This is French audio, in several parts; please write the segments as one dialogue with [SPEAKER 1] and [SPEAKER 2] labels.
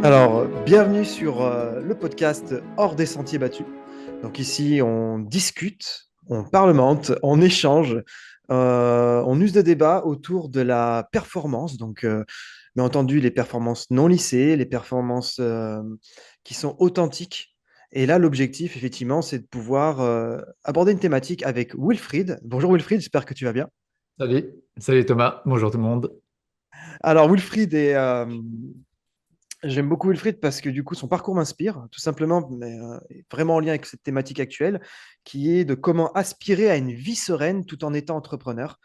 [SPEAKER 1] Alors, bienvenue sur le podcast Hors des sentiers battus. Donc ici, on discute, on parlemente, on échange, on use de débats autour de la performance. Donc, bien entendu, les performances non lissées, les performances qui sont authentiques. Et là, l'objectif, effectivement, c'est de pouvoir aborder une thématique avec Wilfried. Bonjour Wilfried, j'espère que tu vas bien.
[SPEAKER 2] Salut Thomas, bonjour tout le monde.
[SPEAKER 1] Alors, Wilfried j'aime beaucoup Wilfried parce que du coup, son parcours m'inspire, tout simplement, mais est vraiment en lien avec cette thématique actuelle, qui est de comment aspirer à une vie sereine tout en étant entrepreneur.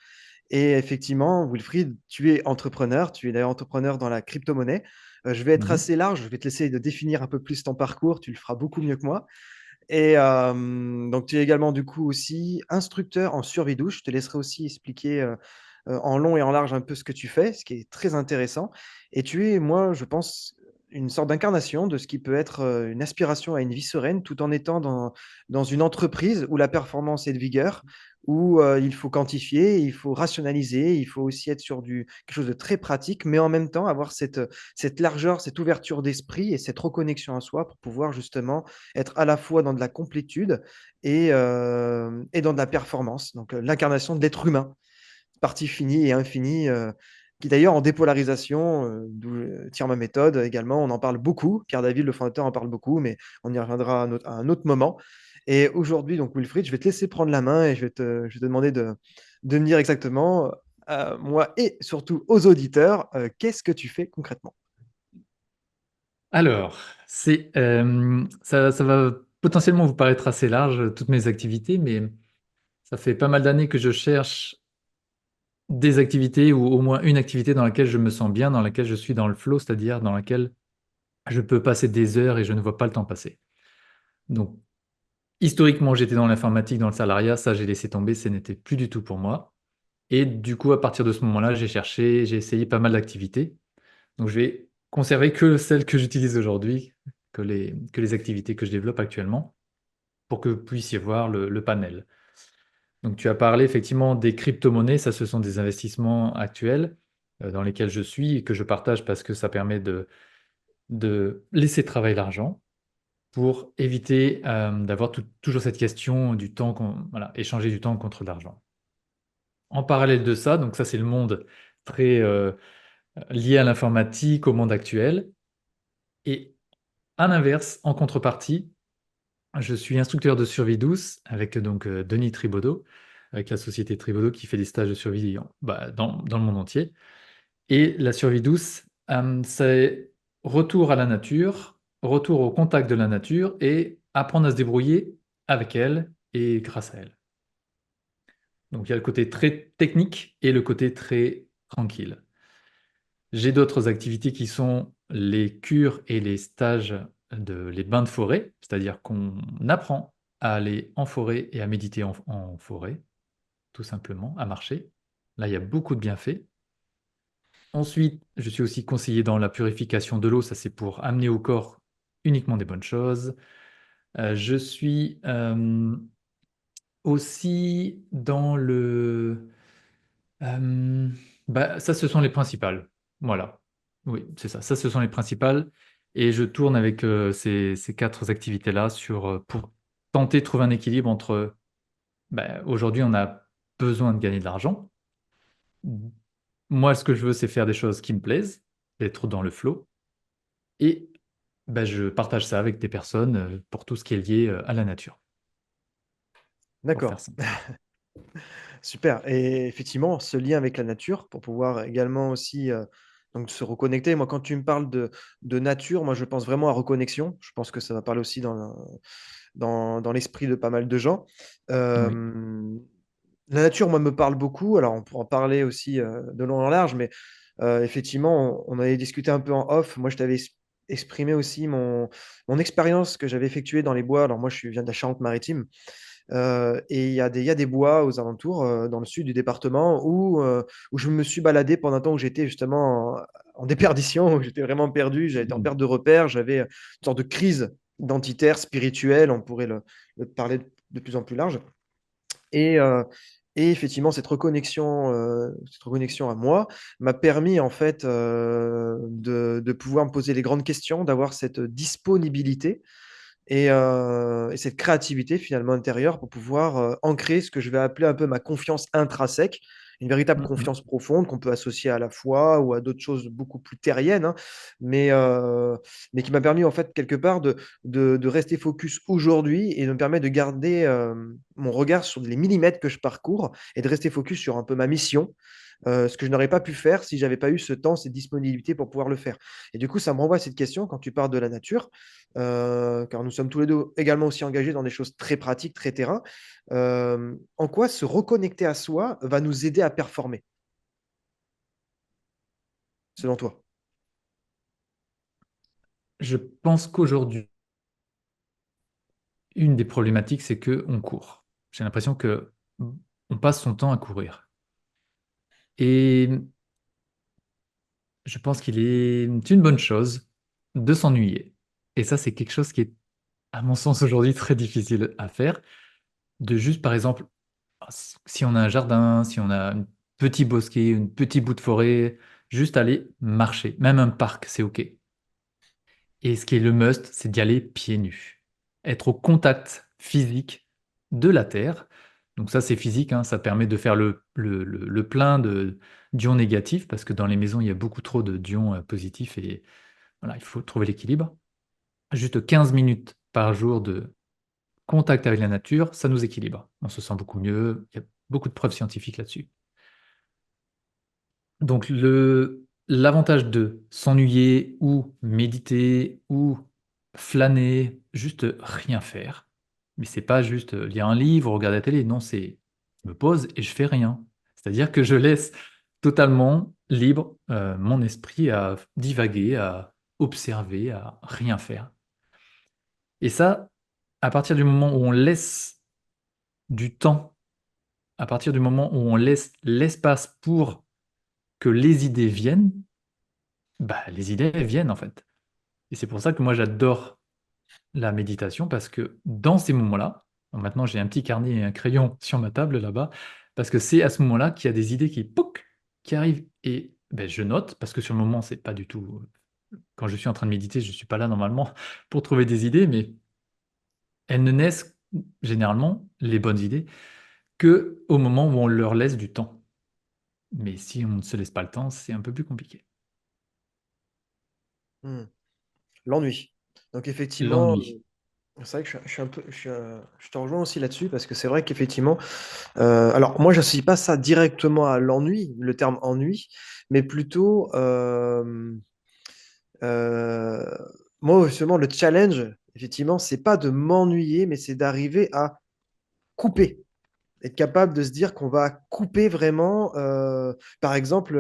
[SPEAKER 1] Et effectivement, Wilfried, tu es entrepreneur, tu es d'ailleurs entrepreneur dans la crypto-monnaie. Je vais être
[SPEAKER 2] Mhm.
[SPEAKER 1] assez large, je vais te laisser de définir un peu plus ton parcours, tu le feras beaucoup mieux que moi. Et donc, tu es également du coup aussi instructeur en survie douce. Je te laisserai aussi expliquer en long et en large un peu ce que tu fais, ce qui est très intéressant. Et tu es, moi, je pense, une sorte d'incarnation de ce qui peut être une aspiration à une vie sereine tout en étant dans une entreprise où la performance est de vigueur, où il faut quantifier, il faut rationaliser, il faut aussi être sur quelque chose de très pratique, mais en même temps avoir cette largeur, cette ouverture d'esprit et cette reconnexion à soi pour pouvoir justement être à la fois dans de la complétude et dans de la performance. Donc, l'incarnation de l'être humain, partie finie et infinie, qui d'ailleurs en dépolarisation, d'où tire ma méthode également, on en parle beaucoup. Pierre David, le fondateur, en parle beaucoup, mais on y reviendra à un autre moment. Et aujourd'hui, donc Wilfried, je vais te laisser prendre la main et je vais te demander de me dire exactement, moi et surtout aux auditeurs, qu'est-ce que tu fais concrètement?
[SPEAKER 2] Alors, ça va potentiellement vous paraître assez large, toutes mes activités, mais ça fait pas mal d'années que je cherche des activités ou au moins une activité dans laquelle je me sens bien, dans laquelle je suis dans le flow, c'est-à-dire dans laquelle je peux passer des heures et je ne vois pas le temps passer. Donc, historiquement, j'étais dans l'informatique, dans le salariat, ça j'ai laissé tomber, ce n'était plus du tout pour moi. Et du coup, à partir de ce moment-là, j'ai essayé pas mal d'activités. Donc, je vais conserver que celles que j'utilise aujourd'hui, que les activités que je développe actuellement, pour que vous puissiez voir le panel. Donc, tu as parlé effectivement des crypto-monnaies. Ça, ce sont des investissements actuels dans lesquels je suis et que je partage parce que ça permet de laisser travailler l'argent pour éviter d'avoir toujours cette question du temps, voilà, échanger du temps contre de l'argent. En parallèle de ça, donc ça, c'est le monde très lié à l'informatique, au monde actuel. Et à l'inverse, en contrepartie, je suis instructeur de survie douce avec donc Denis Tribaudot, avec la société Tribaudot qui fait des stages de survie dans le monde entier. Et la survie douce, c'est retour à la nature, retour au contact de la nature et apprendre à se débrouiller avec elle et grâce à elle. Donc il y a le côté très technique et le côté très tranquille. J'ai d'autres activités qui sont les cures et les stages les bains de forêt, c'est-à-dire qu'on apprend à aller en forêt et à méditer en forêt, tout simplement, à marcher. Là, il y a beaucoup de bienfaits. Ensuite, je suis aussi conseiller dans la purification de l'eau, ça c'est pour amener au corps uniquement des bonnes choses. Je suis aussi dans Euh, ça, ce sont les principales. Voilà. Oui, c'est ça. Ça, ce sont les principales. Et je tourne avec ces quatre activités-là pour tenter de trouver un équilibre entre, aujourd'hui, on a besoin de gagner de l'argent. Moi, ce que je veux, c'est faire des choses qui me plaisent, être dans le flow. Et je partage ça avec des personnes pour tout ce qui est lié à la nature, pour faire
[SPEAKER 1] D'accord.
[SPEAKER 2] simple.
[SPEAKER 1] Super. Et effectivement, ce lien avec la nature pour pouvoir également aussi donc se reconnecter. Moi, quand tu me parles de nature, moi, je pense vraiment à reconnexion. Je pense que ça va parler aussi dans l'esprit de pas mal de gens.
[SPEAKER 2] Oui.
[SPEAKER 1] Euh, la nature, moi, me parle beaucoup. Alors, on pourra en parler aussi de long en large, mais effectivement, on avait discuté un peu en off. Moi, je t'avais exprimé aussi mon expérience que j'avais effectuée dans les bois. Alors, moi, viens de la Charente-Maritime. Et il y a des bois aux alentours, dans le sud du département, où je me suis baladé pendant un temps où j'étais justement en déperdition, où j'étais vraiment perdu, j'étais en
[SPEAKER 2] Mhm.
[SPEAKER 1] perte de repère, j'avais une sorte de crise identitaire, spirituelle, on pourrait le parler de plus en plus large. Et Et effectivement, cette reconnexion à moi m'a permis en fait de pouvoir me poser les grandes questions, d'avoir cette disponibilité et cette créativité finalement intérieure pour pouvoir ancrer ce que je vais appeler un peu ma confiance intrinsèque, une véritable
[SPEAKER 2] Mhm.
[SPEAKER 1] confiance profonde qu'on peut associer à la foi ou à d'autres choses beaucoup plus terriennes, hein, mais, mais qui m'a permis en fait quelque part de rester focus aujourd'hui et de me permettre de garder mon regard sur les millimètres que je parcours et de rester focus sur un peu ma mission, ce que je n'aurais pas pu faire si j'avais pas eu ce temps, cette disponibilité pour pouvoir le faire. Et du coup, ça me renvoie à cette question quand tu parles de la nature, car nous sommes tous les deux également aussi engagés dans des choses très pratiques, très terrain. En quoi se reconnecter à soi va nous aider à performer, selon toi?
[SPEAKER 2] Je pense qu'aujourd'hui, une des problématiques, c'est que on court. J'ai l'impression que on passe son temps à courir. Et je pense qu'il est une bonne chose de s'ennuyer. Et ça, c'est quelque chose qui est, à mon sens, aujourd'hui très difficile à faire. De juste, par exemple, si on a un jardin, si on a un petit bosquet, un petit bout de forêt, juste aller marcher. Même un parc, c'est OK. Et ce qui est le must, c'est d'y aller pieds nus. Être au contact physique de la terre. Donc ça, c'est physique, hein, ça permet de faire le plein d'ions négatifs, parce que dans les maisons, il y a beaucoup trop de d'ions positifs, et voilà, il faut trouver l'équilibre. Juste 15 minutes par jour de contact avec la nature, ça nous équilibre. On se sent beaucoup mieux, il y a beaucoup de preuves scientifiques là-dessus. Donc l'avantage de s'ennuyer ou méditer ou flâner, juste rien faire. Mais c'est pas juste lire un livre, regarder la télé. Non, c'est je me pose et je fais rien. C'est-à-dire que je laisse totalement libre mon esprit à divaguer, à observer, à rien faire. Et ça, à partir du moment où on laisse du temps, à partir du moment où on laisse l'espace pour que les idées viennent, bah, les idées elles viennent en fait. Et c'est pour ça que moi j'adore la méditation parce que dans ces moments-là, maintenant j'ai un petit carnet et un crayon sur ma table là-bas, parce que c'est à ce moment-là qu'il y a des idées qui, pouc, qui arrivent et ben, je note parce que sur le moment c'est pas du tout. Quand je suis en train de méditer, je suis pas là normalement pour trouver des idées, mais elles ne naissent généralement les bonnes idées que au moment où on leur laisse du temps. Mais si on ne se laisse pas le temps, c'est un peu plus compliqué.
[SPEAKER 1] Hmm. L'ennui. Donc effectivement,
[SPEAKER 2] L'ennui.
[SPEAKER 1] c'est vrai que je suis un peu, je te rejoins aussi là-dessus parce que c'est vrai qu'effectivement, alors moi j'associe pas ça directement à l'ennui, le terme ennui, mais plutôt euh, moi justement le challenge, effectivement, c'est pas de m'ennuyer, mais c'est d'arriver à couper, être capable de se dire qu'on va couper vraiment, par exemple,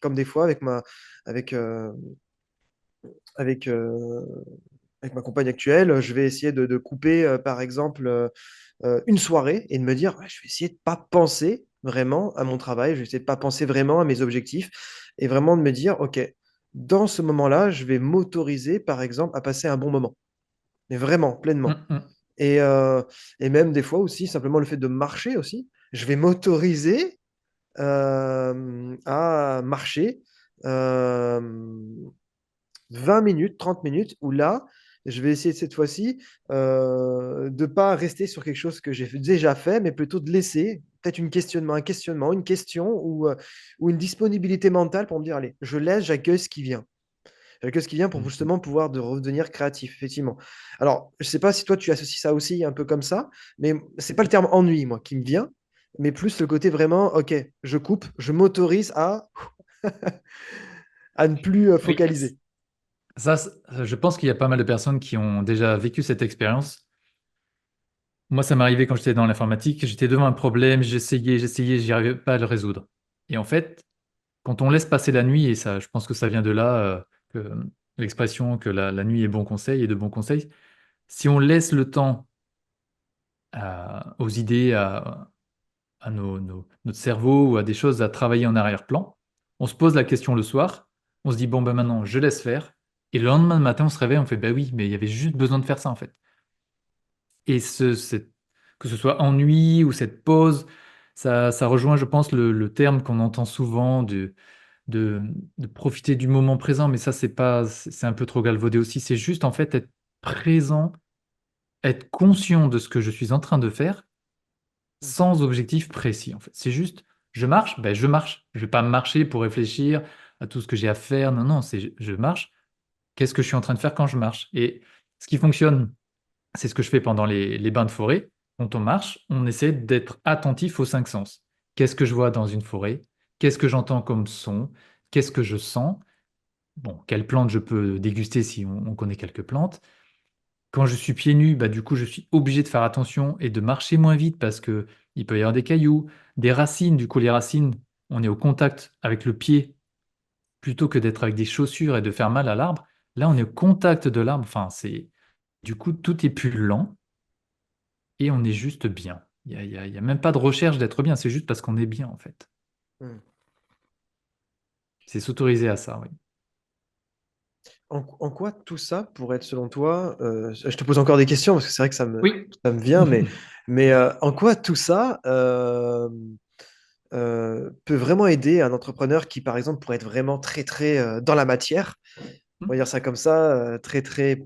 [SPEAKER 1] comme des fois avec, euh, avec, euh, avec ma compagne actuelle, je vais essayer de couper, par exemple, une soirée et de me dire, ouais, je vais essayer de pas penser vraiment à mon travail, je vais essayer de pas penser vraiment à mes objectifs et vraiment de me dire, OK, dans ce moment-là, je vais m'autoriser, par exemple, à passer un bon moment, mais vraiment, pleinement.
[SPEAKER 2] Hum, hum.
[SPEAKER 1] Et, euh, et même des fois aussi, simplement le fait de marcher aussi, je vais m'autoriser à marcher euh, 20 minutes, 30 minutes, où là, je vais essayer cette fois-ci de ne pas rester sur quelque chose que j'ai déjà fait, mais plutôt de laisser peut-être un questionnement, une question ou une disponibilité mentale pour me dire, allez, je laisse, j'accueille ce qui vient. J'accueille ce qui vient pour
[SPEAKER 2] Hum, hum.
[SPEAKER 1] justement pouvoir de redevenir créatif, effectivement. Alors, je ne sais pas si toi, tu associes ça aussi un peu comme ça, mais c'est pas le terme ennui, moi, qui me vient, mais plus le côté vraiment, OK, je coupe, je m'autorise à ne plus
[SPEAKER 2] Oui,
[SPEAKER 1] focaliser.
[SPEAKER 2] ça, je pense qu'il y a pas mal de personnes qui ont déjà vécu cette expérience. Moi, ça m'est arrivé quand j'étais dans l'informatique, j'étais devant un problème, j'essayais, j'y arrivais pas à le résoudre. Et en fait, quand on laisse passer la nuit, et ça, je pense que ça vient de là, que l'expression que la nuit est bon conseil et de bon conseil, si on laisse le temps aux idées, à notre cerveau ou à des choses à travailler en arrière-plan, on se pose la question le soir, on se dit, bon, ben maintenant, je laisse faire. Et le lendemain matin, on se réveille, on fait, bah oui, mais il y avait juste besoin de faire ça en fait. Et que ce soit ennui ou cette pause, ça rejoint, je pense, le terme qu'on entend souvent de, de profiter du moment présent, mais ça, c'est pas, c'est un peu trop galvaudé aussi. C'est juste, en fait, être présent, être conscient de ce que je suis en train de faire
[SPEAKER 1] Mmh.
[SPEAKER 2] sans objectif précis, en fait. C'est juste, je marche, ben je marche. Je vais pas marcher pour réfléchir à tout ce que j'ai à faire. Non, non, c'est je marche. Qu'est-ce que je suis en train de faire quand je marche? Et ce qui fonctionne, c'est ce que je fais pendant les bains de forêt. Quand on marche, on essaie d'être attentif aux cinq sens. Qu'est-ce que je vois dans une forêt? Qu'est-ce que j'entends comme son? Qu'est-ce que je sens? Bon, quelles plantes je peux déguster si on connaît quelques plantes. Quand je suis pieds nus, bah, du coup, je suis obligé de faire attention et de marcher moins vite parce que il peut y avoir des cailloux, des racines. Du coup, les racines, on est au contact avec le pied plutôt que d'être avec des chaussures et de faire mal à l'arbre. Là, on est au contact de l'arbre. Enfin, du coup, tout est plus lent et on est juste bien. Il y a même pas de recherche d'être bien, c'est juste parce qu'on est bien, en fait.
[SPEAKER 1] Mmh.
[SPEAKER 2] C'est s'autoriser à ça, oui.
[SPEAKER 1] En quoi tout ça pourrait être selon toi, je te pose encore des questions parce que c'est vrai que
[SPEAKER 2] Oui.
[SPEAKER 1] ça me vient, en quoi tout ça, peut vraiment aider un entrepreneur qui, par exemple, pourrait être vraiment très, très, dans la matière, on va dire ça comme ça, très, très,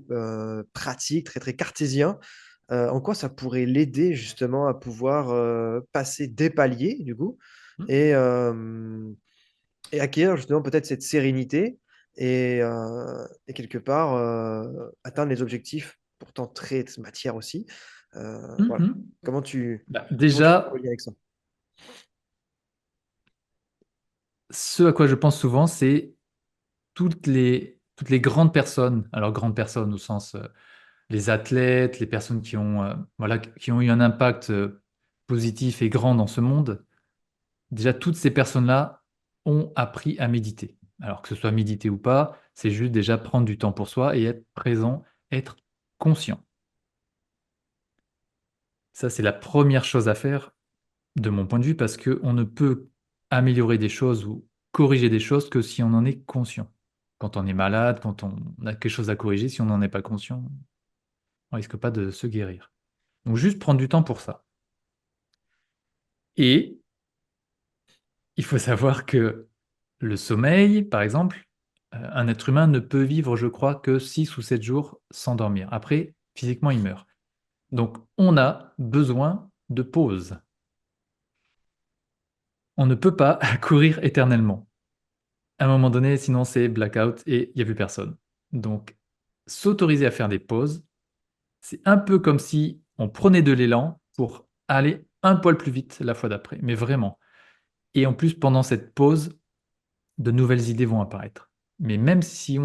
[SPEAKER 1] pratique, très, très cartésien. En quoi ça pourrait l'aider justement à pouvoir, passer des paliers du coup et hem et acquérir justement peut-être cette sérénité et quelque part, atteindre les objectifs pourtant très matière aussi. Voilà.
[SPEAKER 2] Mhm.
[SPEAKER 1] Comment tu
[SPEAKER 2] Bah,
[SPEAKER 1] comment tu fais le
[SPEAKER 2] déjà,
[SPEAKER 1] lien avec ça?
[SPEAKER 2] ce à quoi je pense souvent, c'est toutes les grandes personnes, alors grandes personnes au sens les athlètes, les personnes qui ont, voilà, qui ont eu un impact positif et grand dans ce monde, déjà toutes ces personnes-là ont appris à méditer. Alors que ce soit méditer ou pas, c'est juste déjà prendre du temps pour soi et être présent, être conscient. Ça, c'est la première chose à faire de mon point de vue parce qu'on ne peut améliorer des choses ou corriger des choses que si on en est conscient. Quand on est malade, quand on a quelque chose à corriger, si on n'en est pas conscient, on risque pas de se guérir. Donc juste prendre du temps pour ça. Et il faut savoir que le sommeil, par exemple, un être humain ne peut vivre, je crois, que 6 ou 7 jours sans dormir. Après, physiquement, il meurt. Donc on a besoin de pause. On ne peut pas courir éternellement. À un moment donné, sinon c'est blackout et il n'y a plus personne. Donc s'autoriser à faire des pauses, c'est un peu comme si on prenait de l'élan pour aller un poil plus vite la fois d'après, mais vraiment. Et en plus, pendant cette pause, de nouvelles idées vont apparaître. Mais même si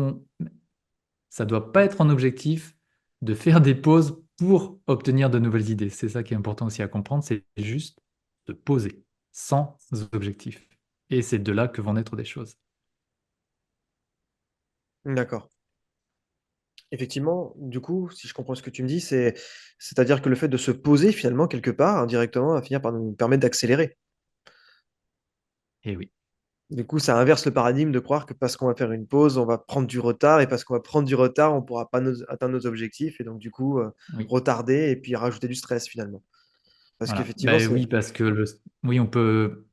[SPEAKER 2] ça doit pas être un objectif de faire des pauses pour obtenir de nouvelles idées. C'est ça qui est important aussi à comprendre, c'est juste de poser sans objectif. Et c'est de là que vont naître des choses.
[SPEAKER 1] D'accord. Effectivement, du coup, si je comprends ce que tu me dis, c'est-à-dire que le fait de se poser finalement quelque part, indirectement, va finir par nous permettre d'accélérer.
[SPEAKER 2] Et oui,
[SPEAKER 1] Du coup, ça inverse le paradigme de croire que parce qu'on va faire une pause, on va prendre du retard et parce qu'on va prendre du retard, on pourra pas atteindre nos objectifs et donc du coup,
[SPEAKER 2] oui.
[SPEAKER 1] retarder et puis rajouter du stress finalement. Parce
[SPEAKER 2] Voilà.
[SPEAKER 1] qu'effectivement,
[SPEAKER 2] Ben
[SPEAKER 1] c'est
[SPEAKER 2] oui, parce que oui, on peut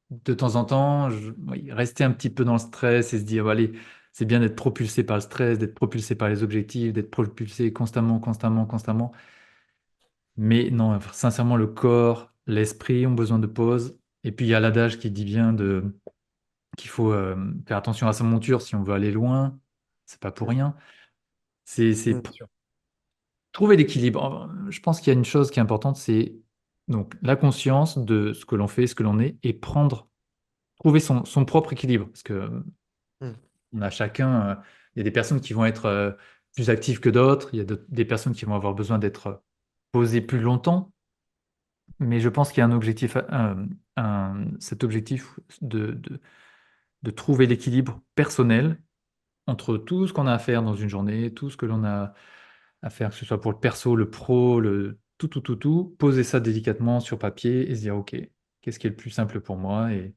[SPEAKER 2] de temps en temps oui, rester un petit peu dans le stress et se dire, allez, c'est bien d'être propulsé par le stress, d'être propulsé par les objectifs, d'être propulsé constamment, constamment, constamment. Mais non, sincèrement, le corps, l'esprit ont besoin de pause. Et puis il y a l'adage qui dit bien qu'il faut faire attention à sa monture si on veut aller loin. C'est pas pour
[SPEAKER 1] mmh,
[SPEAKER 2] rien.
[SPEAKER 1] mmh, bien sûr.
[SPEAKER 2] Trouver l'équilibre. Je pense qu'il y a une chose qui est importante, c'est donc la conscience de ce que l'on fait, ce que l'on est, et trouver son propre équilibre. Parce que
[SPEAKER 1] Mmh,
[SPEAKER 2] on a chacun, il y a des personnes qui vont être plus actives que d'autres, il y a des personnes qui vont avoir besoin d'être posées plus longtemps. Mais je pense qu'il y a un objectif, cet objectif de trouver l'équilibre personnel entre tout ce qu'on a à faire dans une journée, tout ce que l'on a à faire, que ce soit pour le perso, le pro, tout, tout, tout, tout, poser ça délicatement sur papier et se dire, OK, qu'est-ce qui est le plus simple pour moi et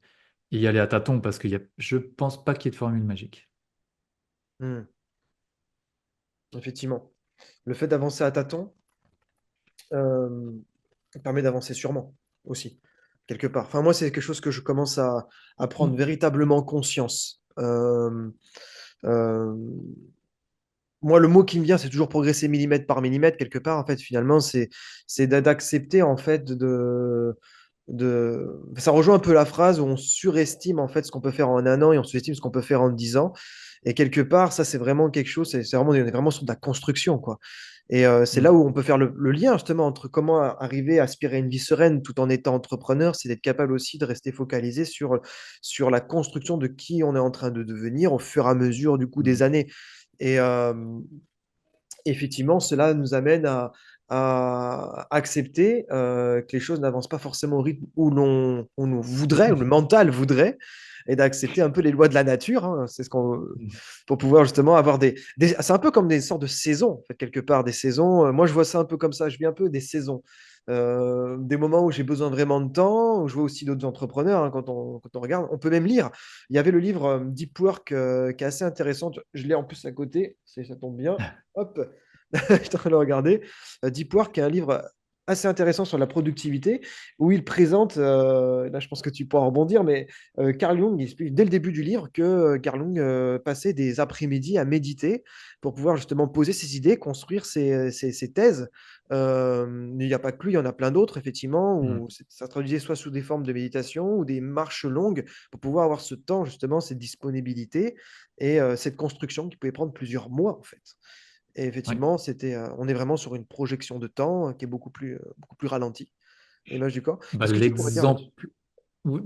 [SPEAKER 2] y aller à tâtons parce je pense pas qu'il y ait de formule magique.
[SPEAKER 1] mmh, effectivement. Le fait d'avancer à tâtons, euh, permet d'avancer sûrement aussi, quelque part. Enfin, moi, c'est quelque chose que je commence à prendre
[SPEAKER 2] Mm.
[SPEAKER 1] véritablement conscience. Euh, Moi, le mot qui me vient, c'est toujours progresser millimètre par millimètre, quelque part. En fait, finalement, c'est d'accepter, en fait, ça rejoint un peu la phrase où on surestime, en fait, ce qu'on peut faire en un an et on sous-estime ce qu'on peut faire en 10 ans. Et quelque part, ça, c'est vraiment quelque chose, c'est vraiment, on est vraiment sur de la construction, quoi. Et c'est là
[SPEAKER 2] Mm.
[SPEAKER 1] où on peut faire le lien, justement, entre comment arriver à aspirer à une vie sereine tout en étant entrepreneur, c'est d'être capable aussi de rester focalisé sur la construction de qui on est en train de devenir au fur et à mesure, du coup, des
[SPEAKER 2] Mm.
[SPEAKER 1] années. Et effectivement, cela nous amène à accepter que les choses n'avancent pas forcément au rythme où l'on voudrait, où le mental voudrait, et d'accepter un peu les lois de la nature. Hein. C'est ce qu'on,
[SPEAKER 2] Mm.
[SPEAKER 1] pour pouvoir justement avoir c'est un peu comme des sortes de saisons, en fait, quelque part, des saisons. Moi, je vois ça un peu comme ça. Je vis un peu des saisons. Des moments où j'ai besoin vraiment de temps, où je vois aussi d'autres entrepreneurs, hein, quand on regarde. On peut même lire. Il y avait le livre Deep Work qui est assez intéressant. Je l'ai en plus à côté, ça tombe bien. Hop, je suis en train de le regarder. Deep Work, qui est un livre assez intéressant sur la productivité, où il présente, là je pense que tu pourras rebondir, mais Carl Jung il explique dès le début du livre que Carl Jung passait des après-midi à méditer pour pouvoir justement poser ses idées, construire ses thèses. Il n'y a pas que lui, il y en a plein d'autres, effectivement,
[SPEAKER 2] Mm.
[SPEAKER 1] où ça se traduisait soit sous des formes de méditation ou des marches longues pour pouvoir avoir ce temps, justement, cette disponibilité et cette construction qui pouvait prendre plusieurs mois, en fait. Et
[SPEAKER 2] Ouais.
[SPEAKER 1] effectivement, on est vraiment sur une projection de temps qui est beaucoup plus ralentie, à l'image du corps.
[SPEAKER 2] Bah,
[SPEAKER 1] Qu'est-ce que tu pourrais dire là-dessus?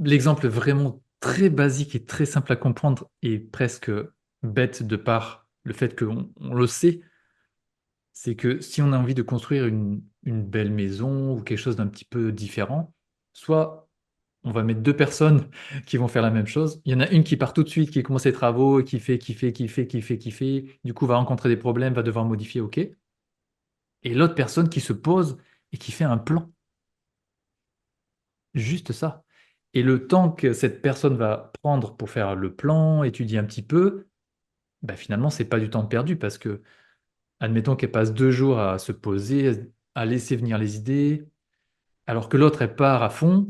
[SPEAKER 2] l'exemple vraiment très basique et très simple à comprendre et presque bête de par le fait qu'on le sait, c'est que si on a envie de construire une belle maison ou quelque chose d'un petit peu différent, soit on va mettre deux personnes qui vont faire la même chose. Il y en a une qui part tout de suite, qui commence les travaux, qui fait. Du coup, va rencontrer des problèmes, va devoir modifier, ok. Et l'autre personne qui se pose et qui fait un plan. Juste ça. Et le temps que cette personne va prendre pour faire le plan, étudier un petit peu, bah finalement, c'est pas du temps perdu parce que, admettons qu'elle passe 2 jours à se poser, à laisser venir les idées, alors que l'autre, elle part à fond,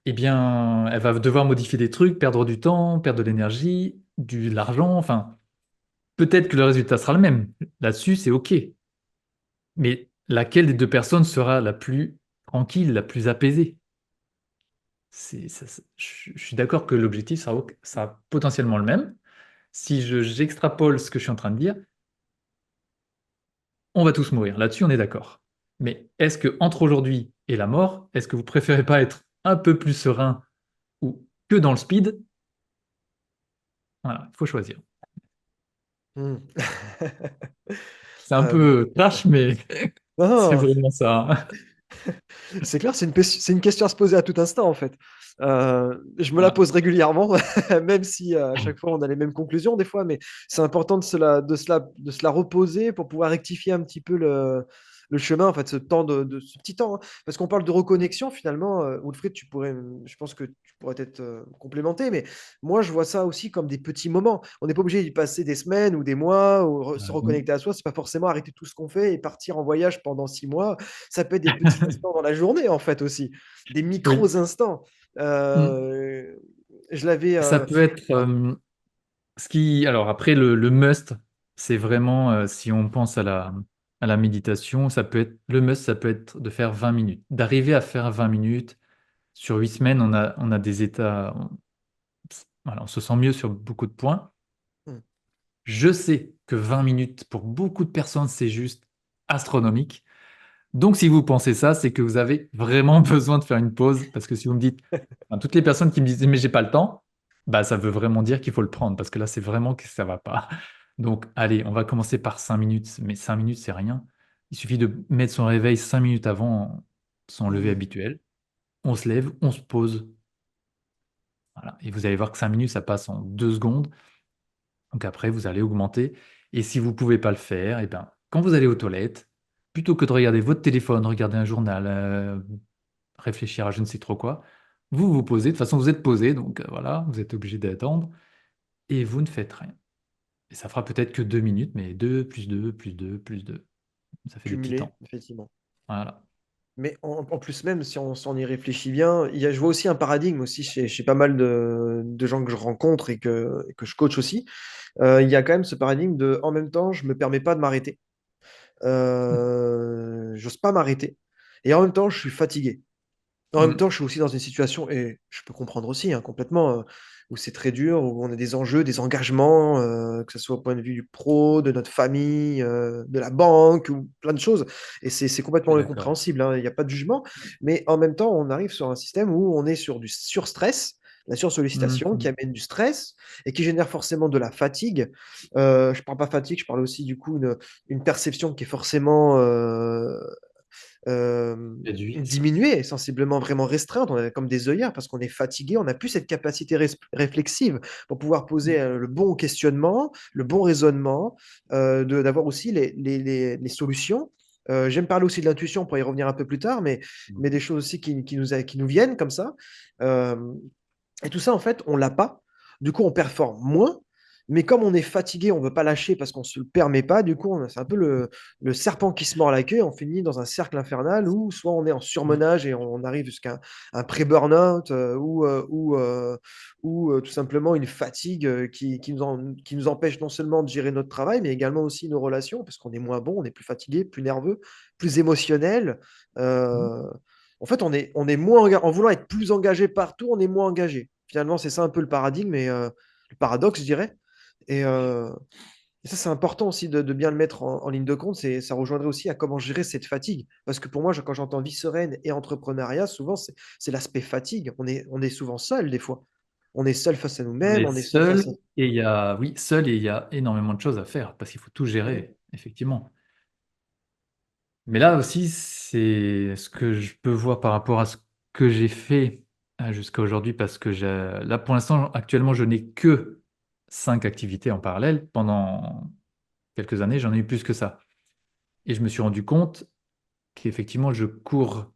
[SPEAKER 2] eh bien, elle va devoir modifier des trucs, perdre du temps, perdre de l'énergie, de l'argent, enfin, peut-être que le résultat sera le même. Là-dessus, c'est OK. Mais laquelle des deux personnes sera la plus tranquille, la plus apaisée? Je suis d'accord que l'objectif sera potentiellement le même. Si j'extrapole ce que je suis en train de dire, on va tous mourir. Là-dessus, on est d'accord. Mais est-ce que entre aujourd'hui et la mort, est-ce que vous préférez pas être un peu plus serein ou que dans le speed? Voilà, il faut choisir.
[SPEAKER 1] Hmm.
[SPEAKER 2] C'est un
[SPEAKER 1] Euh,
[SPEAKER 2] peu trash, mais
[SPEAKER 1] non,
[SPEAKER 2] c'est
[SPEAKER 1] non,
[SPEAKER 2] vraiment ça.
[SPEAKER 1] c'est clair, c'est une question à se poser à tout instant, en fait. Je me la
[SPEAKER 2] Voilà.
[SPEAKER 1] pose régulièrement, même si à chaque fois on a les mêmes conclusions des fois, mais c'est important de se la reposer pour pouvoir rectifier un petit peu le chemin, en fait, ce petit temps. Hein. Parce qu'on parle de reconnexion, finalement, Wilfried, je pense que tu pourrais être complémenté, mais moi je vois ça aussi comme des petits moments. On n'est pas obligé d'y passer des semaines ou des mois ou se reconnecter à soi. C'est pas forcément arrêter tout ce qu'on fait et partir en voyage pendant 6 mois. Ça peut être des petits instants dans la journée, en fait, aussi. Des
[SPEAKER 2] Oui.
[SPEAKER 1] micros instants.
[SPEAKER 2] Mm.
[SPEAKER 1] Euh, je l'avais.
[SPEAKER 2] Ça peut être ce qui. Alors après, le must, c'est vraiment, si on pense à la méditation, ça peut être le must, ça peut être de faire 20 minutes. D'arriver à faire 20 minutes. Sur 8 semaines, on a des états. Voilà, on se sent mieux sur beaucoup de points.
[SPEAKER 1] Hmm.
[SPEAKER 2] Je sais que 20 minutes, pour beaucoup de personnes, c'est juste astronomique. Donc, si vous pensez ça, c'est que vous avez vraiment besoin de faire une pause. Parce que si vous me dites, enfin, toutes les personnes qui me disent, mais j'ai pas le temps, bah, ça veut vraiment dire qu'il faut le prendre. Parce que là, c'est vraiment que ça va pas. Donc, allez, on va commencer par 5 minutes. Mais 5 minutes, c'est rien. Il suffit de mettre son réveil 5 minutes avant son lever
[SPEAKER 1] Hmm.
[SPEAKER 2] habituel. On se lève, on se pose. Voilà. Et vous allez voir que 5 minutes, ça passe en 2 secondes. Donc après, vous allez augmenter. Et si vous ne pouvez pas le faire, eh ben, quand vous allez aux toilettes, plutôt que de regarder votre téléphone, regarder un journal, réfléchir à je ne sais trop quoi, vous vous posez. De toute façon, vous êtes posé, donc voilà, vous êtes obligé d'attendre. Et vous ne faites rien. Et ça fera peut-être que 2 minutes, mais 2 plus 2 plus 2 plus 2. Ça fait des petits
[SPEAKER 1] Cumulé,
[SPEAKER 2] temps.
[SPEAKER 1] effectivement.
[SPEAKER 2] Voilà.
[SPEAKER 1] Mais en plus même, si on y réfléchit bien, je vois aussi un paradigme aussi chez pas mal de gens que je rencontre et que je coach aussi. Il y a quand même ce paradigme de, en même temps, je me permets pas de m'arrêter. J'ose pas m'arrêter. Et en même temps, je suis fatigué. En même temps,
[SPEAKER 2] Mm.
[SPEAKER 1] je suis aussi dans une situation, et je peux comprendre aussi hein, complètement, où c'est très dur, où on a des enjeux, des engagements, que ce soit au point de vue du pro, de notre famille, de la banque, ou plein de choses. Et c'est
[SPEAKER 2] Je suis
[SPEAKER 1] complètement
[SPEAKER 2] d'accord.
[SPEAKER 1] compréhensible, hein, il n'y a pas de jugement. Mais en même temps, on arrive sur un système où on est sur du surstress, la sursollicitation, qui
[SPEAKER 2] Mhm.
[SPEAKER 1] amène du stress et qui génère forcément de la fatigue. Je parle pas fatigue, je parle aussi du coup une perception qui est forcément euh,
[SPEAKER 2] Réduite.
[SPEAKER 1] diminuée, sensiblement vraiment restreinte. On est comme des œillères parce qu'on est fatigué, on n'a plus cette capacité réflexive pour pouvoir poser
[SPEAKER 2] Mm.
[SPEAKER 1] le bon questionnement, le bon raisonnement, d'avoir aussi les solutions. J'aime parler aussi de l'intuition pour y revenir un peu plus tard, mais des choses aussi qui nous viennent comme ça. Euh, et tout ça, en fait, on l'a pas. Du coup, on performe moins. Mais comme on est fatigué, on veut pas lâcher parce qu'on se le permet pas. Du coup, c'est un peu le serpent qui se mord la queue. On finit dans un cercle infernal où soit on est en
[SPEAKER 2] Mm.
[SPEAKER 1] surmenage et on arrive jusqu'à un pré-burnout ou tout simplement une fatigue qui nous empêche non seulement de gérer notre travail, mais également aussi nos relations parce qu'on est moins bon, on est plus fatigué, plus nerveux, plus émotionnel.
[SPEAKER 2] Mm.
[SPEAKER 1] Euh, En fait, on est moins en voulant être plus engagé partout, on est moins engagé. Finalement, c'est ça un peu le paradigme et le paradoxe, je dirais. Et, euh, et ça, c'est important aussi de bien le mettre en ligne de compte. Ça rejoindrait aussi à comment gérer cette fatigue. Parce que pour moi, quand j'entends vie sereine et entrepreneuriat, souvent, c'est l'aspect fatigue. On est souvent seul, des fois. On est seul face à
[SPEAKER 2] On
[SPEAKER 1] nous-mêmes,
[SPEAKER 2] est
[SPEAKER 1] on est seul face à.
[SPEAKER 2] seul et il y a, oui, seul et il y a énormément de choses à faire parce qu'il faut tout
[SPEAKER 1] Ouais.
[SPEAKER 2] gérer, effectivement. Mais là aussi, c'est ce que je peux voir par rapport à ce que j'ai fait jusqu'à aujourd'hui parce que là, pour l'instant, actuellement, je n'ai que 5 activités en parallèle. Pendant quelques années, j'en ai eu plus que ça. Et je me suis rendu compte qu'effectivement, je cours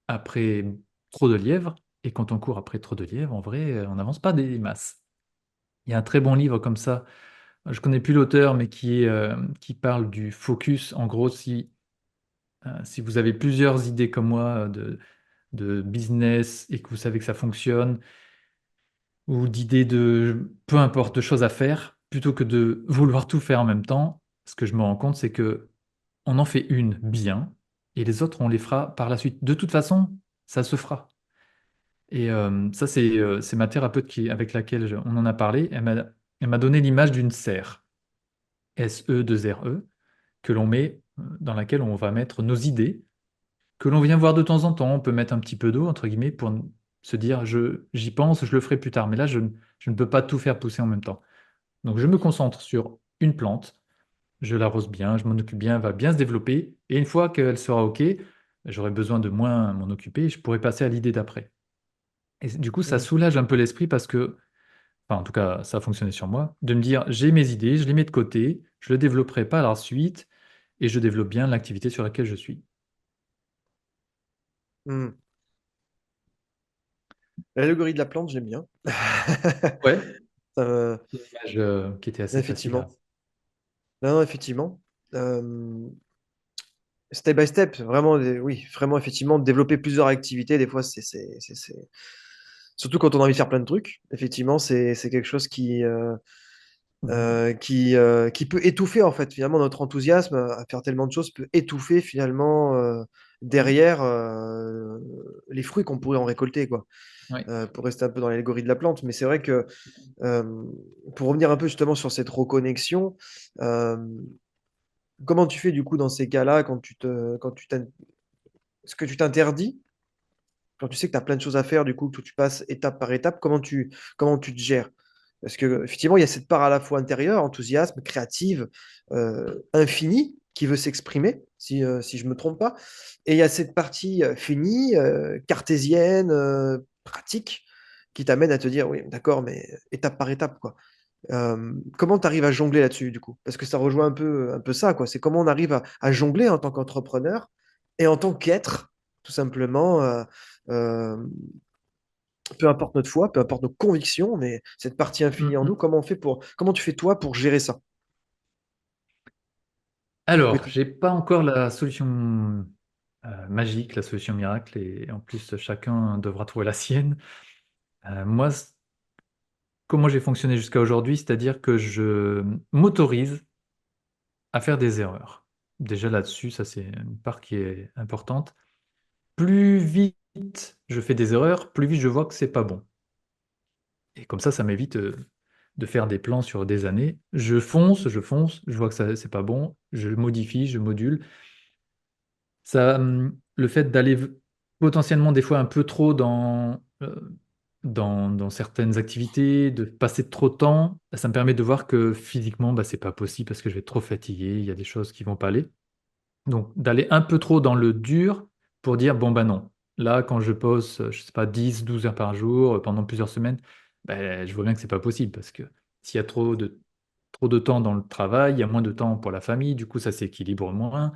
[SPEAKER 2] après trop de lièvres. Et quand on court après trop de lièvres, en vrai, on n'avance pas des masses. Il y a un très bon livre comme ça. Je connais plus l'auteur, mais qui parle du focus. En gros, si vous avez plusieurs idées comme moi de business et que vous savez que ça fonctionne, ou d'idées de peu importe de choses à faire, plutôt que de vouloir tout faire en même temps, ce que je me rends compte, c'est que on en fait une bien et les autres, on les fera par la suite. De toute façon, ça se fera. Et ça, c'est ma thérapeute avec laquelle on en a parlé. Elle m'a donné l'image d'une serre, SE2RE, que l'on met, dans laquelle on va mettre nos idées, que l'on vient voir de temps en temps. On peut mettre un petit peu d'eau, entre guillemets, pour se dire, j'y pense, je le ferai plus tard. Mais là, je ne peux pas tout faire pousser en même temps. Donc, je me concentre sur une plante, je l'arrose bien, je m'en occupe bien, elle va bien se développer. Et une fois qu'elle sera OK, j'aurai besoin de moins m'en occuper et je pourrai passer à l'idée d'après. Et du coup, ça
[SPEAKER 1] Mm.
[SPEAKER 2] soulage un peu l'esprit parce que, enfin, en tout cas, ça a fonctionné sur moi, de me dire, j'ai mes idées, je les mets de côté, je ne le développerai pas à la suite et je développe bien l'activité sur laquelle je suis.
[SPEAKER 1] Mm. L'allégorie de la plante, j'aime bien.
[SPEAKER 2] Ouais.
[SPEAKER 1] Ça me-
[SPEAKER 2] C'est une image qui était assez facile à.
[SPEAKER 1] Effectivement. Non, non, effectivement. Euh, Step by step, vraiment, oui, vraiment, effectivement, développer plusieurs activités, des fois, surtout quand on a envie de faire plein de trucs, effectivement, c'est quelque chose
[SPEAKER 2] Mhm.
[SPEAKER 1] qui peut étouffer, en fait, finalement, notre enthousiasme à faire tellement de choses peut étouffer, finalement,
[SPEAKER 2] Mhm.
[SPEAKER 1] derrière les fruits qu'on pourrait en récolter, quoi,
[SPEAKER 2] Oui.
[SPEAKER 1] pour rester un peu dans l'allégorie de la plante. Mais c'est vrai que, euh, pour revenir un peu justement sur cette reconnexion, euh, comment tu fais, du coup, dans ces cas-là, ce que tu t'interdis? Quand tu sais que tu as plein de choses à faire, du coup, que tu passes étape par étape, comment tu te gères? Parce que effectivement, il y a cette part à la fois intérieure, enthousiasme, créative, infinie, qui veut s'exprimer, si je ne me trompe pas. Et il y a cette partie finie, cartésienne, pratique, qui t'amène à te dire, oui, d'accord, mais étape par étape, quoi. Comment tu arrives à jongler là-dessus, du coup? Parce que ça rejoint un peu ça, quoi. C'est comment on arrive à jongler en tant qu'entrepreneur et en tant qu'être, tout simplement, euh, peu importe notre foi, peu importe nos convictions, mais cette partie infinie en nous,
[SPEAKER 2] Mhm.
[SPEAKER 1] comment tu fais toi pour gérer ça? Pour que
[SPEAKER 2] Alors,
[SPEAKER 1] tu-
[SPEAKER 2] j'ai pas encore la solution magique, la solution miracle, et en plus, chacun devra trouver la sienne. Moi, comment j'ai fonctionné jusqu'à aujourd'hui, c'est-à-dire que je m'autorise à faire des erreurs. Déjà là-dessus, ça c'est une part qui est importante. Plus vite je fais des erreurs, plus vite je vois que c'est pas bon. Et comme ça m'évite de faire des plans sur des années. Je fonce, je vois que ça c'est pas bon, je modifie, je module. Ça, le fait d'aller potentiellement des fois un peu trop dans certaines activités, de passer trop de temps, ça me permet de voir que physiquement, bah, c'est pas possible parce que je vais être trop fatigué, il y a des choses qui vont pas aller. Donc d'aller un peu trop dans le dur pour dire, bon bah non, là quand je pose, je sais pas, 10, 12 heures par jour pendant plusieurs semaines, bah, je vois bien que c'est pas possible parce que s'il y a trop de temps dans le travail, il y a moins de temps pour la famille, du coup ça s'équilibre moins.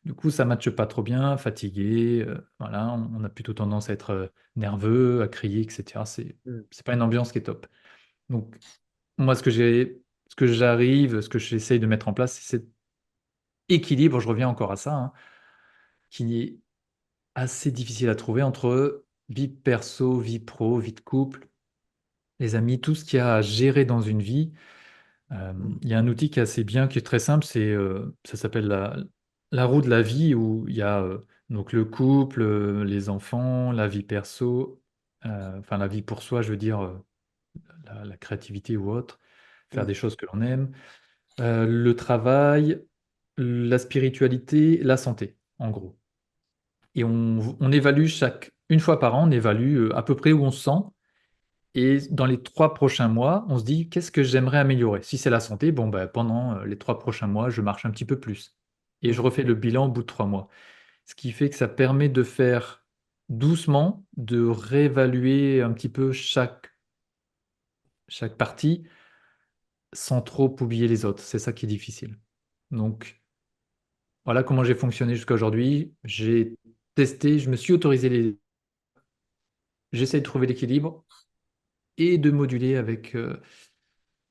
[SPEAKER 2] Du coup, ça matche pas trop bien, fatigué, voilà, on a plutôt tendance à être nerveux, à crier, etc.
[SPEAKER 1] Mmh.
[SPEAKER 2] C'est pas une ambiance qui est top. Donc, moi, ce que j'arrive, ce que j'essaye de mettre en place, c'est cet équilibre, je reviens encore à ça, hein, qui est assez difficile à trouver entre vie perso, vie pro, vie de couple, les amis, tout ce qu'il y a à gérer dans une vie.
[SPEAKER 1] Mmh.
[SPEAKER 2] Il y a un outil qui est assez bien, qui est très simple, ça s'appelle la roue de la vie, où il y a donc le couple, les enfants, la vie perso, enfin la vie pour soi, je veux dire, la créativité ou autre, faire
[SPEAKER 1] Mmh.
[SPEAKER 2] des choses que l'on aime, le travail, la spiritualité, la santé, en gros. Et on évalue une fois par an, on évalue à peu près où on se sent. Et dans les 3 prochains mois, on se dit qu'est-ce que j'aimerais améliorer? Si c'est la santé, bon, bah, pendant les 3 prochains mois, je marche un petit peu plus. Et je
[SPEAKER 1] Mmh.
[SPEAKER 2] refais le bilan au bout de 3 mois. Ce qui fait que ça permet de faire doucement, de réévaluer un petit peu chaque partie sans trop oublier les autres. C'est ça qui est difficile. Donc, voilà comment j'ai fonctionné jusqu'à aujourd'hui. J'ai testé, je me suis autorisé J'essaie de trouver l'équilibre et de moduler avec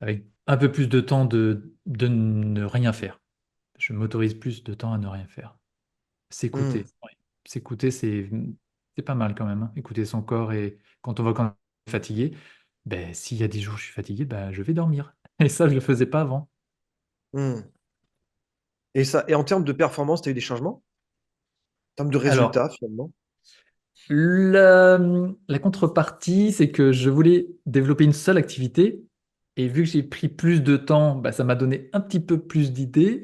[SPEAKER 2] un peu plus de temps de ne rien faire. Je m'autorise plus de temps à ne rien faire.
[SPEAKER 1] Mmh.
[SPEAKER 2] S'écouter, ouais. S'écouter, c'est pas mal quand même, hein. Écouter son corps, et quand on voit qu'on est fatigué, ben, s'il y a des jours où je suis fatigué, ben, je vais dormir. Et ça, je le faisais pas avant.
[SPEAKER 1] Mmh. Et en termes de performance, tu as eu des changements? En termes de
[SPEAKER 2] Alors,
[SPEAKER 1] résultats, finalement?
[SPEAKER 2] la contrepartie, c'est que je voulais développer une seule activité. Et vu que j'ai pris plus de temps, bah, ça m'a donné un petit peu plus d'idées,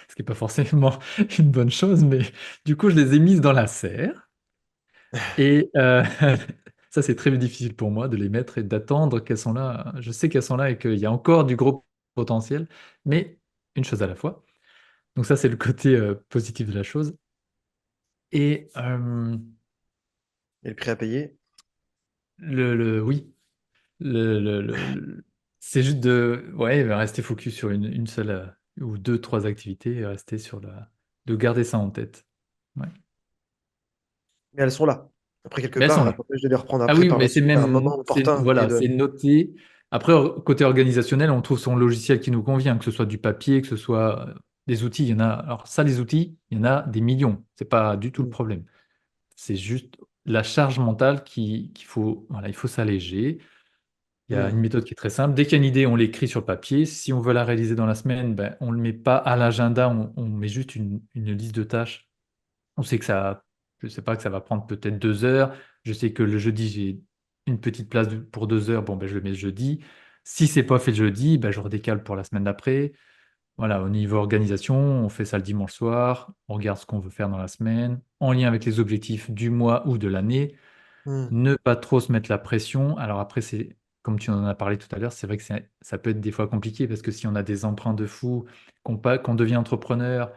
[SPEAKER 2] ce qui n'est pas forcément une bonne chose, mais du coup, je les ai mises dans la serre. Et ça, c'est très difficile pour moi de les mettre et d'attendre qu'elles sont là. Je sais qu'elles sont là et qu'il y a encore du gros potentiel, mais une chose à la fois. Donc ça, c'est le côté positif de la chose. Et
[SPEAKER 1] Et le prix à payer?
[SPEAKER 2] oui, c'est juste de ouais, rester focus sur une seule ou deux, trois activités et rester de garder ça en tête. Ouais.
[SPEAKER 1] Mais elles sont là. Après quelque
[SPEAKER 2] Mais elles
[SPEAKER 1] part,
[SPEAKER 2] sont
[SPEAKER 1] rien
[SPEAKER 2] là.
[SPEAKER 1] t'empêche de les reprendre
[SPEAKER 2] Ah
[SPEAKER 1] après
[SPEAKER 2] oui,
[SPEAKER 1] par la
[SPEAKER 2] mais
[SPEAKER 1] suite à un moment opportun et
[SPEAKER 2] voilà,
[SPEAKER 1] de
[SPEAKER 2] c'est noté. Après, côté organisationnel, on trouve son logiciel qui nous convient, que ce soit du papier, que ce soit des outils. Il y en a. Alors ça, les outils, il y en a des millions. C'est pas du tout le
[SPEAKER 1] mmh.
[SPEAKER 2] problème. C'est juste la charge mentale qu'il faut. Voilà, il faut s'alléger. Il y a une
[SPEAKER 1] Mmh.
[SPEAKER 2] méthode qui est très simple. Dès qu'il y a une idée, on l'écrit sur le papier. Si on veut la réaliser dans la semaine, ben, on ne le met pas à l'agenda, on met juste une liste de tâches. On sait que je sais pas, que ça va prendre peut-être 2 heures. Je sais que le jeudi, j'ai une petite place pour 2 heures. Bon, ben, je le mets le jeudi. Si c'est pas fait le jeudi, ben, je redécale pour la semaine d'après. Voilà, au niveau organisation, on fait ça le dimanche soir. On regarde ce qu'on veut faire dans la semaine, en lien avec les objectifs du mois ou de l'année.
[SPEAKER 1] Mmh.
[SPEAKER 2] Ne pas trop se mettre la pression. Alors après, comme tu en as parlé tout à l'heure, c'est vrai que ça peut être des fois compliqué parce que si on a des emprunts de fou, qu'on devient entrepreneur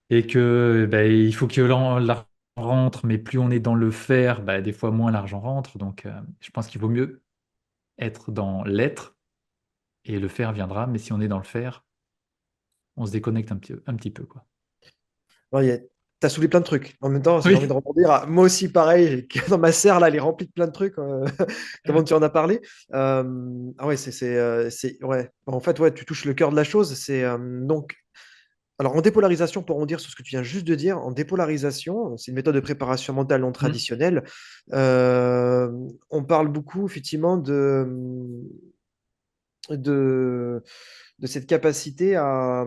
[SPEAKER 2] et que ben, il faut que l'argent rentre, mais plus on est dans le faire, ben, des fois moins l'argent rentre. Donc je pense qu'il vaut mieux être dans l'être et le faire viendra. Mais si on est dans le faire, on se déconnecte un petit peu, quoi.
[SPEAKER 1] Ouais, tu as soulevé plein de trucs. En même temps, j'ai envie de
[SPEAKER 2] Oui.
[SPEAKER 1] rebondir. Moi aussi, pareil, dans ma serre, là, elle est remplie de plein de trucs, comment tu en as parlé. Ah ouais, ouais. En fait, ouais, tu touches le cœur de la chose. Donc, Alors, en dépolarisation, pour rebondir sur ce que tu viens juste de dire, en dépolarisation, c'est une méthode de préparation mentale non
[SPEAKER 2] Hmm.
[SPEAKER 1] traditionnelle. Euh, on parle beaucoup, effectivement, de, de cette capacité à.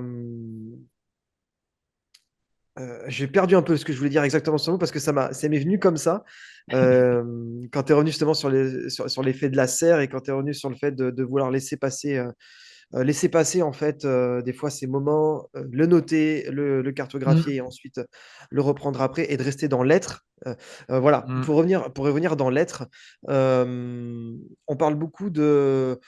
[SPEAKER 1] J'ai perdu un peu ce que je voulais dire exactement sur le mot parce que ça m'est venu comme ça. Euh, Quand tu es revenu justement sur l'effet de la serre et quand tu es revenu sur le fait de vouloir laisser passer en fait des fois ces moments, le noter, le cartographier et
[SPEAKER 2] Hmm.
[SPEAKER 1] ensuite le reprendre après et de rester dans l'être. Voilà,
[SPEAKER 2] Hmm.
[SPEAKER 1] pour revenir dans l'être, on parle beaucoup de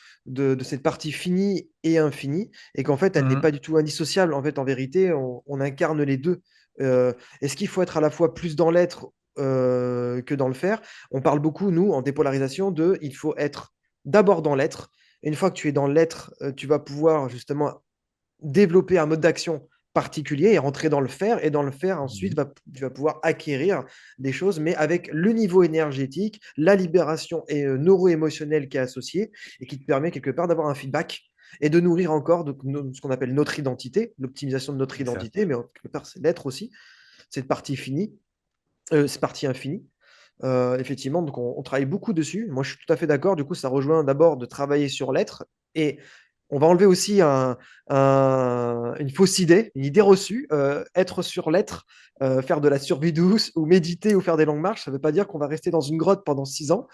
[SPEAKER 1] cette partie finie et infinie et qu'en fait elle n'est pas
[SPEAKER 2] Hmm.
[SPEAKER 1] du tout indissociable. En fait, en vérité, on incarne les deux. Est-ce qu'il faut être à la fois plus dans l'être que dans le faire? On parle beaucoup, nous, en dépolarisation, de il faut être d'abord dans l'être. Une fois que tu es dans l'être, tu vas pouvoir justement développer un mode d'action particulier et rentrer dans le faire. Et dans le faire, ensuite,
[SPEAKER 2] Mhm.
[SPEAKER 1] tu vas pouvoir acquérir des choses, mais avec le niveau énergétique, la libération et, neuro-émotionnelle qui est associée et qui te permet quelque part d'avoir un feedback et de nourrir encore ce qu'on appelle notre identité, l'optimisation de notre identité,
[SPEAKER 2] Exact.
[SPEAKER 1] mais quelque part, c'est l'être aussi, cette partie finie, cette partie infinie. Effectivement, donc on travaille beaucoup dessus. Moi, je suis tout à fait d'accord. Du coup, ça rejoint d'abord de travailler sur l'être et on va enlever aussi une fausse idée, une idée reçue. Être sur l'être, faire de la survie douce ou méditer ou faire des longues marches, ça ne veut pas dire qu'on va rester dans une grotte pendant 6 ans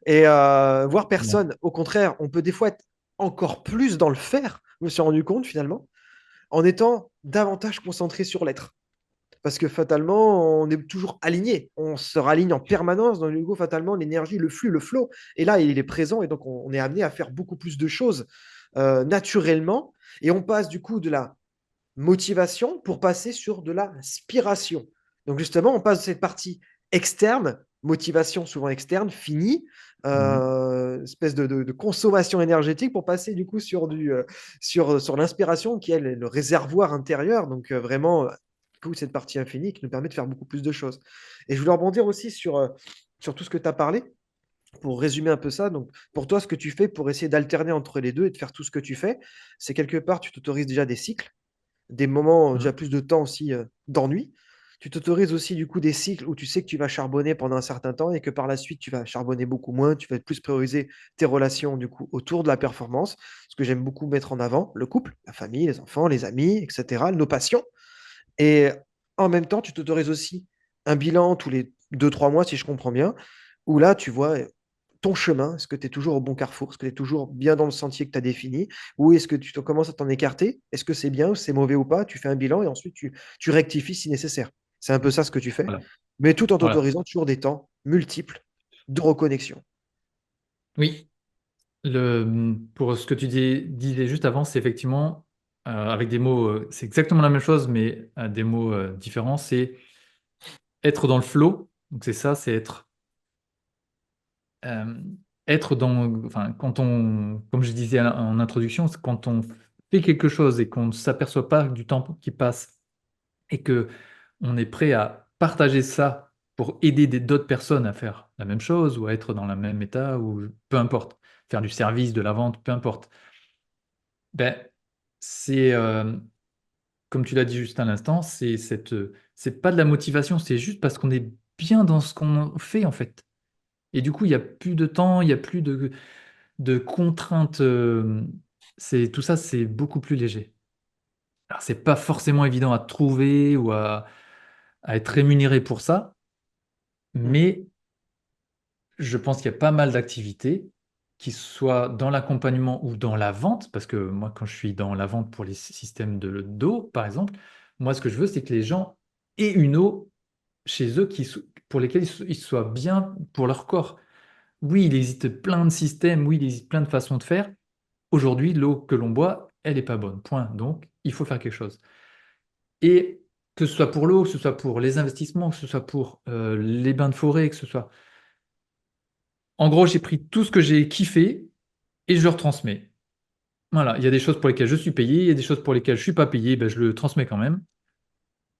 [SPEAKER 1] et voir
[SPEAKER 2] Non.
[SPEAKER 1] personne. Au contraire, on peut des fois être encore plus dans le faire. Je me suis rendu compte finalement en étant davantage concentré sur l'être. Parce que fatalement, on est toujours aligné. On se raligne en permanence. Dans le coup, fatalement, l'énergie, le flux, le flow. Et là, il est présent. Et donc, on est amené à faire beaucoup plus de choses naturellement. Et on passe du coup de la motivation pour passer sur de la inspiration. Donc, justement, on passe de cette partie externe, motivation souvent externe, finie,
[SPEAKER 2] Mhm.
[SPEAKER 1] espèce de consommation énergétique pour passer du coup sur l'inspiration qui est le réservoir intérieur. Donc, vraiment, du coup, cette partie infinie qui nous permet de faire beaucoup plus de choses. Et je voulais rebondir aussi sur tout ce que tu as parlé. Pour résumer un peu ça, donc pour toi, ce que tu fais pour essayer d'alterner entre les deux et de faire tout ce que tu fais, c'est quelque part, tu t'autorises déjà des cycles, des moments, déjà
[SPEAKER 2] Mhm.
[SPEAKER 1] plus de temps aussi d'ennui. Tu t'autorises aussi du coup des cycles où tu sais que tu vas charbonner pendant un certain temps et que par la suite tu vas charbonner beaucoup moins, tu vas plus prioriser tes relations du coup autour de la performance, ce que j'aime beaucoup mettre en avant, le couple, la famille, les enfants, les amis, etc., nos passions. Et en même temps, tu t'autorises aussi un bilan tous les 2, 3 mois, si je comprends bien, où là, tu vois ton chemin. Est-ce que tu es toujours au bon carrefour? Est-ce que tu es toujours bien dans le sentier que tu as défini? Ou est-ce que commences à t'en écarter? Est-ce que c'est bien, c'est mauvais ou pas? Tu fais un bilan et ensuite tu rectifies si nécessaire. C'est un peu ça ce que tu fais,
[SPEAKER 2] Voilà.
[SPEAKER 1] mais tout en
[SPEAKER 2] Voilà.
[SPEAKER 1] t'autorisant toujours des temps multiples de reconnexion.
[SPEAKER 2] Oui. Pour ce que tu disais juste avant, c'est effectivement, avec des mots, c'est exactement la même chose, mais des mots différents, c'est être dans le flow. Donc c'est ça, c'est euh, être dans, enfin, quand on, comme je disais en introduction, c'est quand on fait quelque chose et qu'on ne s'aperçoit pas du temps qui passe et que on est prêt à partager ça pour aider d'autres personnes à faire la même chose ou à être dans le même état ou peu importe, faire du service, de la vente, peu importe. Ben, c'est, comme tu l'as dit juste à l'instant, c'est pas de la motivation, c'est juste parce qu'on est bien dans ce qu'on fait en fait. Et du coup, il n'y a plus de temps, il n'y a plus de contraintes. Tout ça, c'est beaucoup plus léger. Alors, c'est pas forcément évident à trouver ou à être rémunéré pour ça,
[SPEAKER 1] Mm.
[SPEAKER 2] mais je pense qu'il y a pas mal d'activités, qui soient dans l'accompagnement ou dans la vente, parce que moi, quand je suis dans la vente pour les systèmes d'eau, par exemple, moi, ce que je veux, c'est que les gens aient une eau chez eux pour lesquels ils soient bien pour leur corps. Oui, il existe plein de systèmes, oui, il existe plein de façons de faire. Aujourd'hui, l'eau que l'on boit, elle n'est pas bonne. Point. Donc, il faut faire quelque chose. Et que ce soit pour l'eau, que ce soit pour les investissements, que ce soit pour les bains de forêt, que ce soit. En gros, j'ai pris tout ce que j'ai kiffé et je le retransmets. Voilà, il y a des choses pour lesquelles je suis payé, il y a des choses pour lesquelles je ne suis pas payé, ben, je le transmets quand même.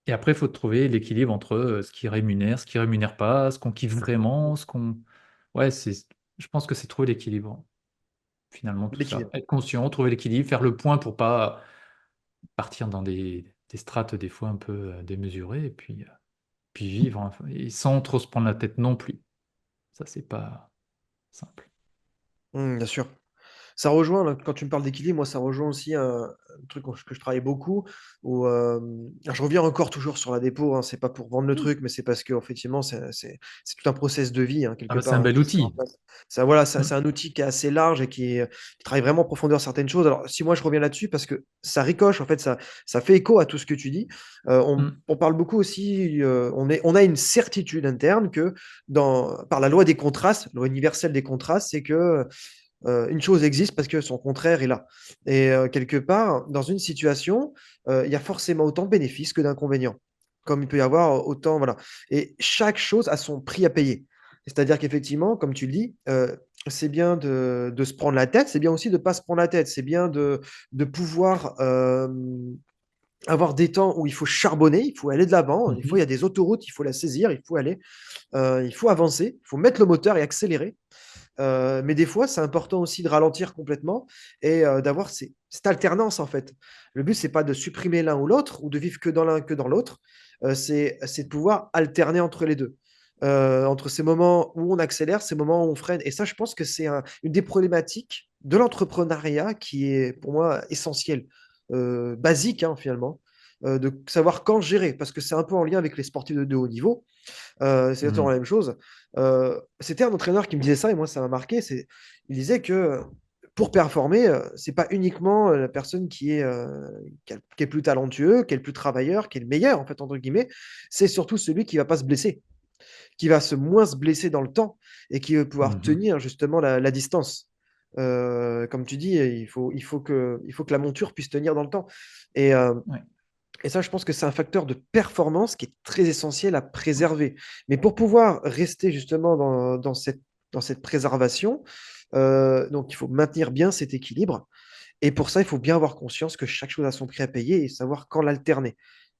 [SPEAKER 2] Et après, il faut trouver l'équilibre entre ce qui rémunère pas, ce qu'on kiffe vraiment, ce qu'on. Ouais, je pense que c'est trouver l'équilibre, finalement, tout ça.
[SPEAKER 1] L'équilibre.
[SPEAKER 2] Être conscient, trouver l'équilibre, faire le point pour pas partir dans des des strates des fois un peu démesurées, et puis vivre, hein, et sans trop se prendre la tête non plus. Ça, c'est pas simple.
[SPEAKER 1] Bien sûr. Ça rejoint, là, quand tu me parles d'équilibre, moi, ça rejoint aussi un truc que je travaille beaucoup, où alors je reviens encore toujours sur la dépôt, hein, c'est pas pour vendre le
[SPEAKER 2] Mm.
[SPEAKER 1] truc, mais c'est parce qu'effectivement, c'est tout un process de vie, hein,
[SPEAKER 2] Ah
[SPEAKER 1] quelque
[SPEAKER 2] bah, c'est
[SPEAKER 1] part,
[SPEAKER 2] un
[SPEAKER 1] hein,
[SPEAKER 2] bel
[SPEAKER 1] qui se met en
[SPEAKER 2] outil.
[SPEAKER 1] place. Ça, voilà,
[SPEAKER 2] Mm.
[SPEAKER 1] c'est un outil qui est assez large et qui travaille vraiment en profondeur certaines choses. Alors, si moi je reviens là-dessus, parce que ça ricoche, en fait, ça fait écho à tout ce que tu dis.
[SPEAKER 2] Mm.
[SPEAKER 1] On parle beaucoup aussi, on a une certitude interne que par la loi des contrastes, loi universelle des contrastes, c'est que une chose existe parce que son contraire est là. Et quelque part, dans une situation, il y a forcément autant de bénéfices que d'inconvénients, comme il peut y avoir autant, voilà. Et chaque chose a son prix à payer. C'est-à-dire qu'effectivement, comme tu le dis, c'est bien de se prendre la tête, c'est bien aussi de ne pas se prendre la tête, c'est bien de pouvoir avoir des temps où il faut charbonner, il faut aller de l'avant, il y a
[SPEAKER 2] Mhm.
[SPEAKER 1] des autoroutes, il faut la saisir, il faut aller, il faut avancer, il faut mettre le moteur et accélérer. Mais des fois, c'est important aussi de ralentir complètement et d'avoir cette alternance en fait. Le but, c'est pas de supprimer l'un ou l'autre ou de vivre que dans l'un que dans l'autre. C'est de pouvoir alterner entre les deux. Entre ces moments où on accélère, ces moments où on freine. Et ça, je pense que c'est une des problématiques de l'entrepreneuriat qui est pour moi essentielle, basique hein, finalement, de savoir quand gérer, parce que c'est un peu en lien avec les sportifs de haut niveau. C'est exactement
[SPEAKER 2] Mm.
[SPEAKER 1] la même chose. C'était un entraîneur qui me disait ça et moi ça m'a marqué. Il disait que pour performer, c'est pas uniquement la personne qui est plus talentueux, qui est le plus travailleur, qui est le meilleur en fait entre guillemets. C'est surtout celui qui va pas se blesser, qui va se moins se blesser dans le temps et qui va pouvoir
[SPEAKER 2] Mhm.
[SPEAKER 1] tenir justement la distance. Comme tu dis, il faut que la monture puisse tenir dans le temps. Et, euh,
[SPEAKER 2] Ouais.
[SPEAKER 1] et ça, je pense que c'est un facteur de performance qui est très essentiel à préserver. Mais pour pouvoir rester justement dans cette préservation, donc il faut maintenir bien cet équilibre. Et pour ça, il faut bien avoir conscience que chaque chose a son prix à payer et savoir quand l'alterner.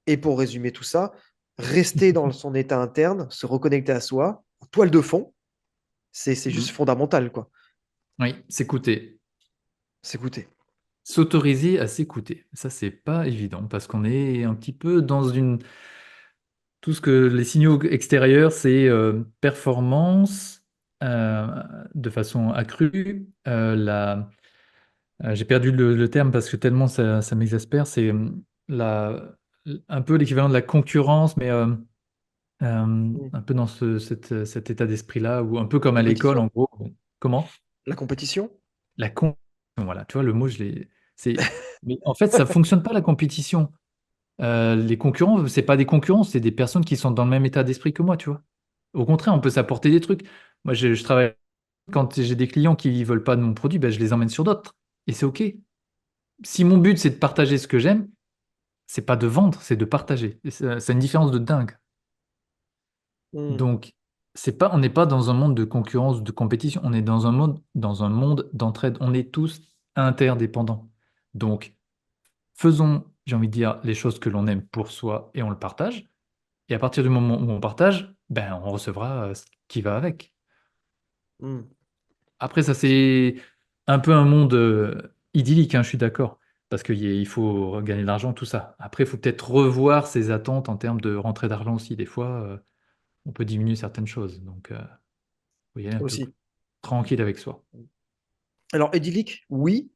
[SPEAKER 1] Et pour résumer tout ça, rester dans son état interne, se reconnecter à soi, en toile de fond, c'est juste
[SPEAKER 2] Mm.
[SPEAKER 1] fondamental, quoi.
[SPEAKER 2] Oui, s'écouter.
[SPEAKER 1] S'écouter.
[SPEAKER 2] S'autoriser à s'écouter. Ça, c'est pas évident parce qu'on est un petit peu dans une. Tout ce que les signaux extérieurs, c'est performance euh, de façon accrue. J'ai perdu le terme parce que tellement ça m'exaspère. C'est la, un peu l'équivalent de la concurrence, mais
[SPEAKER 1] Mm.
[SPEAKER 2] un peu dans cet état d'esprit-là, ou un peu comme à l'école, en
[SPEAKER 1] Compétition?
[SPEAKER 2] gros. Comment?
[SPEAKER 1] La compétition?
[SPEAKER 2] La compétition, voilà. Tu vois, le mot, je l'ai. Mais en fait, ça fonctionne pas la compétition. Les concurrents, c'est pas des concurrents, c'est des personnes qui sont dans le même état d'esprit que moi, tu vois. Au contraire, on peut s'apporter des trucs. Moi, je travaille, quand j'ai des clients qui veulent pas de mon produit, ben, je les emmène sur d'autres. Et c'est OK. Si mon but, c'est de partager ce que j'aime, c'est pas de vendre, c'est de partager. Et c'est une différence de dingue.
[SPEAKER 1] Mm.
[SPEAKER 2] Donc, on n'est pas dans un monde de concurrence, de compétition. On est dans un monde d'entraide. On est tous interdépendants. Donc, faisons, j'ai envie de dire, les choses que l'on aime pour soi et on le partage. Et à partir du moment où on partage, ben, on recevra ce qui va avec.
[SPEAKER 1] Mm.
[SPEAKER 2] Après, ça, c'est un peu un monde idyllique, hein, je suis d'accord. Parce qu'il faut gagner de l'argent, tout ça. Après, il faut peut-être revoir ses attentes en termes de rentrée d'argent aussi. Des fois, on peut diminuer certaines choses. Donc, faut y aller un peu
[SPEAKER 1] Aussi.
[SPEAKER 2] tranquille avec soi.
[SPEAKER 1] Alors, idyllique, oui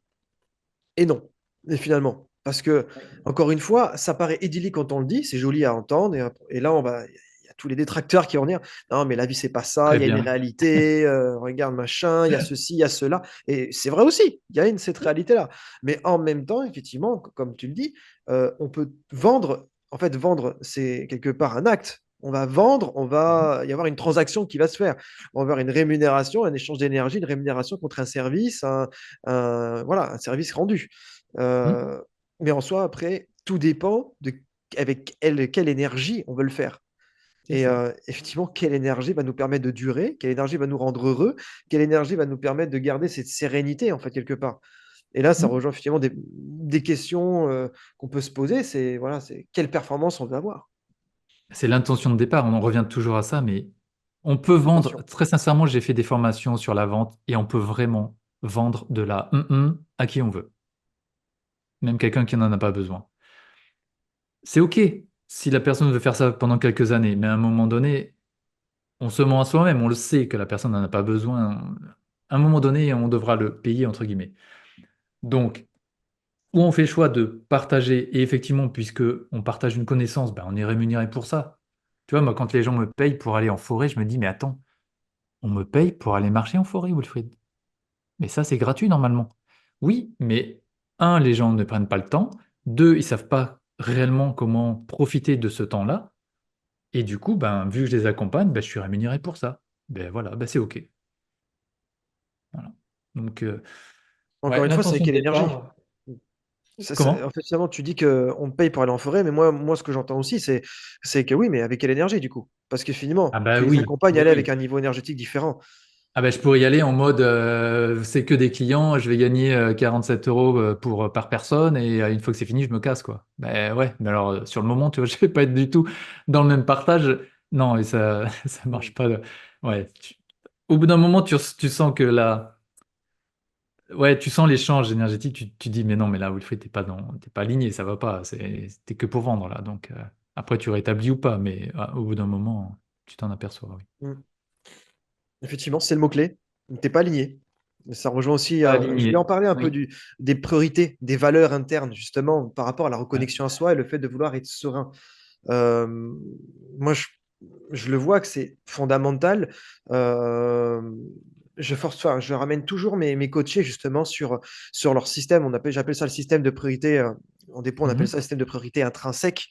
[SPEAKER 1] et non, et finalement. Parce que, encore une fois, ça paraît idyllique quand on le dit, c'est joli à entendre, et là, il y a tous les détracteurs qui vont dire, non, mais la vie, c'est pas ça,
[SPEAKER 2] Très
[SPEAKER 1] il y a une
[SPEAKER 2] bien.
[SPEAKER 1] réalité, regarde, machin, il y a ceci, il y a cela. Et c'est vrai aussi, il y a cette réalité-là. Mais en même temps, effectivement, comme tu le dis, on peut vendre, en fait, vendre, c'est quelque part un acte. On va vendre, on
[SPEAKER 2] Mhm.
[SPEAKER 1] va y avoir une transaction qui va se faire. On va avoir une rémunération, un échange d'énergie, une rémunération contre un service, voilà, un service rendu.
[SPEAKER 2] Mhm.
[SPEAKER 1] Euh, mais en soi, après, tout dépend de quelle énergie on veut le faire.
[SPEAKER 2] C'est
[SPEAKER 1] Et
[SPEAKER 2] ça.
[SPEAKER 1] effectivement, quelle énergie va nous permettre de durer, quelle énergie va nous rendre heureux, quelle énergie va nous permettre de garder cette sérénité, en fait, quelque part. Et là, ça
[SPEAKER 2] Mhm.
[SPEAKER 1] rejoint effectivement des questions qu'on peut se poser, c'est voilà, c'est quelle performance on veut avoir.
[SPEAKER 2] C'est l'intention de départ. On en revient toujours à ça, mais on peut vendre.
[SPEAKER 1] L'intention.
[SPEAKER 2] Très sincèrement, j'ai fait des formations sur la vente et on peut vraiment vendre de la à qui on veut, même quelqu'un qui n'en a pas besoin. c'est OK si la personne veut faire ça pendant quelques années, mais à un moment donné, on se ment à soi-même, on le sait que la personne n'en a pas besoin. À un moment donné, on devra le payer, entre guillemets. Donc, ou on fait le choix de partager, et effectivement, puisque on partage une connaissance, ben, on est rémunéré pour ça. Tu vois, moi, quand les gens me payent pour aller en forêt, je me dis, mais attends, on me paye pour aller marcher en forêt, Wilfried. Mais ça, c'est gratuit normalement. Oui, mais un, les gens ne prennent pas le temps. Deux, ils savent pas réellement comment profiter de ce temps-là. Et du coup, ben, vu que je les accompagne, ben, je suis rémunéré pour ça. Ben voilà, ben, c'est OK. Voilà. Donc,
[SPEAKER 1] Encore
[SPEAKER 2] ouais,
[SPEAKER 1] une fois, c'est
[SPEAKER 2] l'intention de
[SPEAKER 1] quelle énergie?
[SPEAKER 2] départ.
[SPEAKER 1] En
[SPEAKER 2] Comment?
[SPEAKER 1] fait, finalement, tu dis qu'on me paye pour aller en forêt, mais moi, ce que j'entends aussi, c'est que oui, mais avec quelle énergie du coup? Parce que
[SPEAKER 2] Ah
[SPEAKER 1] finalement,
[SPEAKER 2] bah
[SPEAKER 1] tu les
[SPEAKER 2] oui,
[SPEAKER 1] accompagnes à
[SPEAKER 2] oui,
[SPEAKER 1] aller avec
[SPEAKER 2] oui.
[SPEAKER 1] un niveau énergétique différent.
[SPEAKER 2] Ah ben, je pourrais y aller en mode c'est que des clients, je vais gagner 47 euros par personne et une fois que c'est fini, je me casse quoi. Ben ouais, mais alors sur le moment, tu vois, je vais pas être du tout dans le même partage. Non, et ça ça
[SPEAKER 1] Hmm.
[SPEAKER 2] marche pas. Ouais, au bout d'un moment, tu sens que là, ouais, tu sens l'échange énergétique, tu dis mais non, mais là, Wilfried, t'es pas aligné, ça va pas, t'es que pour vendre là. Donc après, tu rétablis ou pas, mais au bout d'un moment, tu t'en aperçois, oui.
[SPEAKER 1] Hmm. Effectivement, c'est le mot-clé. T'es pas aligné. Ça rejoint aussi,
[SPEAKER 2] Pas
[SPEAKER 1] je voulais en
[SPEAKER 2] aligné,
[SPEAKER 1] parler un peu
[SPEAKER 2] oui.
[SPEAKER 1] des priorités, des valeurs internes, justement, par rapport à la
[SPEAKER 2] Ouais.
[SPEAKER 1] reconnexion à soi et le fait de vouloir être serein. Euh, moi, je le vois que c'est fondamental. Euh, enfin, je ramène toujours mes coachés justement sur leur système. J'appelle ça le système de priorité. En dépôt, on appelle ça
[SPEAKER 2] Mhm.
[SPEAKER 1] le système de priorité intrinsèque.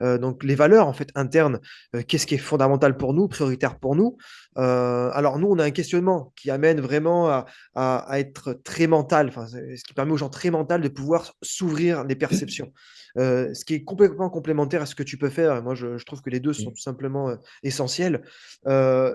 [SPEAKER 1] Donc les valeurs en fait internes, qu'est-ce qui est fondamental pour nous, prioritaire pour nous. Alors nous, on a un questionnement qui amène vraiment à être très mental, enfin, ce qui permet aux gens très mental de pouvoir s'ouvrir les perceptions. Ce qui est complètement complémentaire à ce que tu peux faire. Moi, je trouve que les deux sont
[SPEAKER 2] Oui.
[SPEAKER 1] tout simplement essentiels.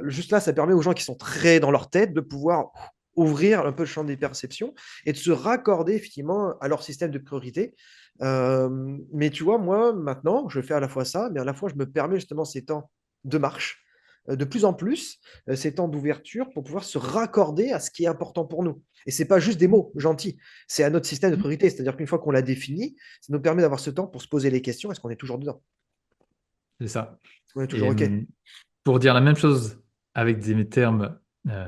[SPEAKER 1] Juste là, ça permet aux gens qui sont très dans leur tête de pouvoir ouvrir un peu le champ des perceptions et de se raccorder effectivement à leur système de priorité. Mais tu vois, moi, maintenant, je fais à la fois ça, mais à la fois, je me permets justement ces temps de marche, de plus en plus, ces temps d'ouverture pour pouvoir se raccorder à ce qui est important pour nous. Et c'est pas juste des mots gentils, c'est à notre système de priorité. C'est-à-dire qu'une fois qu'on l'a défini, ça nous permet d'avoir ce temps pour se poser les questions. Est-ce qu'on est toujours dedans?
[SPEAKER 2] C'est ça.
[SPEAKER 1] Est-ce qu'on est toujours
[SPEAKER 2] Et
[SPEAKER 1] OK?
[SPEAKER 2] pour dire la même chose avec des termes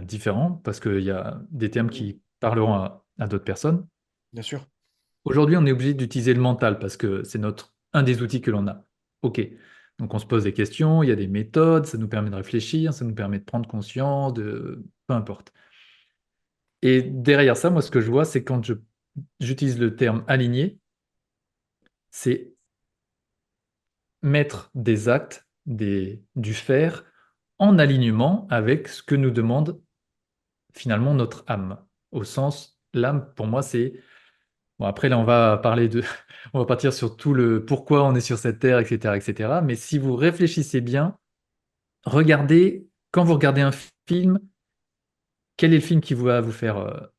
[SPEAKER 2] différents, parce qu'il y a des termes
[SPEAKER 1] Mm.
[SPEAKER 2] qui parleront à d'autres personnes,
[SPEAKER 1] Bien sûr.
[SPEAKER 2] aujourd'hui on est obligé d'utiliser le mental parce que c'est un des outils que l'on a. Ok. Donc on se pose des questions, il y a des méthodes, ça nous permet de réfléchir, ça nous permet de prendre conscience, de... peu importe. Et derrière ça, moi ce que je vois, c'est quand j'utilise le terme aligné, c'est mettre des actes, du faire en alignement avec ce que nous demande finalement notre âme. Au sens, l'âme, pour moi, c'est... Bon, après, là, on va parler de... On va partir sur tout le pourquoi on est sur cette terre, etc., etc. Mais si vous réfléchissez bien, regardez, quand vous regardez un film, quel est le film qui va vous faire,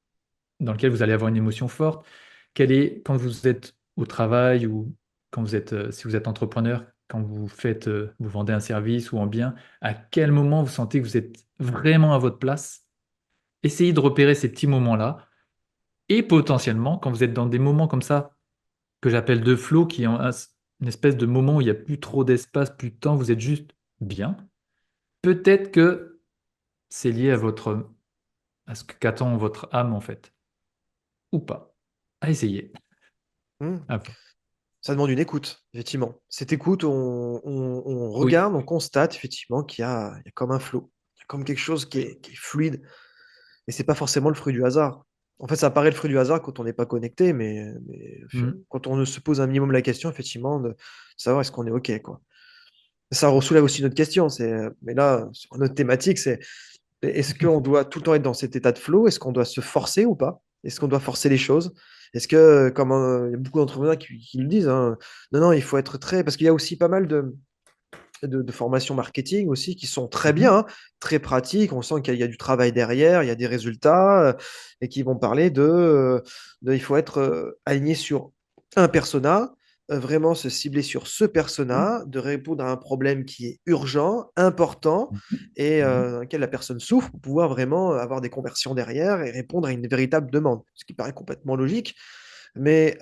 [SPEAKER 2] dans lequel vous allez avoir une émotion forte? Quel est, quand vous êtes au travail ou quand vous êtes, si vous êtes entrepreneur, quand vous faites, vous vendez un service ou un bien, à quel moment vous sentez que vous êtes vraiment à votre place? Essayez de repérer ces petits moments-là. Et potentiellement, quand vous êtes dans des moments comme ça, que j'appelle de flow, qui est une espèce de moment où il n'y a plus trop d'espace, plus de temps, vous êtes juste bien, peut-être que c'est lié à ce qu'attend votre âme en fait. Ou pas. À essayer.
[SPEAKER 1] Mm.
[SPEAKER 2] À voir.
[SPEAKER 1] Ça demande une écoute, effectivement. Cette écoute, on
[SPEAKER 2] Oui.
[SPEAKER 1] regarde, on constate effectivement qu'il y a comme un flot, il y a comme quelque chose qui est fluide. Et c'est pas forcément le fruit du hasard. En fait, ça paraît le fruit du hasard quand on n'est pas connecté,
[SPEAKER 2] Mhm.
[SPEAKER 1] quand on se pose un minimum la question, effectivement, de savoir est-ce qu'on est OK, quoi. Ça soulève aussi notre question. Mais là, sur notre thématique, c'est est-ce qu'on doit tout le temps être dans cet état de flow? Est-ce qu'on doit se forcer ou pas? Est-ce qu'on doit forcer les choses? Est-ce que, comme il y a beaucoup d'entrepreneurs qui le disent, hein, non, non, il faut être très. Parce qu'il y a aussi pas mal de formations marketing aussi qui sont très bien,
[SPEAKER 2] Mhm.
[SPEAKER 1] hein, très pratiques. On sent qu'il y a du travail derrière, il y a des résultats et qui vont parler il faut être aligné sur un persona, vraiment se cibler sur ce persona, de répondre à un problème qui est urgent, important
[SPEAKER 2] Mhm.
[SPEAKER 1] et
[SPEAKER 2] Mhm.
[SPEAKER 1] dans lequel la personne souffre pour pouvoir vraiment avoir des conversions derrière et répondre à une véritable demande. Ce qui paraît complètement logique, mais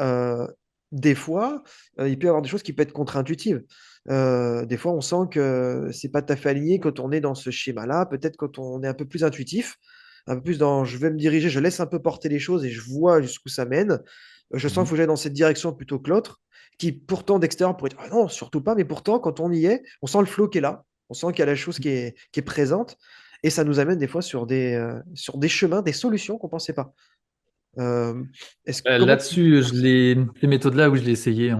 [SPEAKER 1] des fois, il peut y avoir des choses qui peuvent être contre-intuitives. Des fois, on sent que c'est pas tout à fait aligné quand on est dans ce schéma-là. Peut-être quand on est un peu plus intuitif, un peu plus dans je vais me diriger, je laisse un peu porter les choses et je vois jusqu'où ça mène. Je sens qu'il
[SPEAKER 2] Mhm.
[SPEAKER 1] faut que j'aille dans cette direction plutôt que l'autre, qui pourtant d'extérieur pourrait dire ah non, surtout pas, mais pourtant, quand on y est, on sent le flow qui est là, on sent qu'il y a la chose qui est présente et ça nous amène des fois sur des chemins, des solutions qu'on pensait pas. Euh, comment tu...
[SPEAKER 2] Là-dessus, ces méthodes-là, où je l'ai essayé, hein.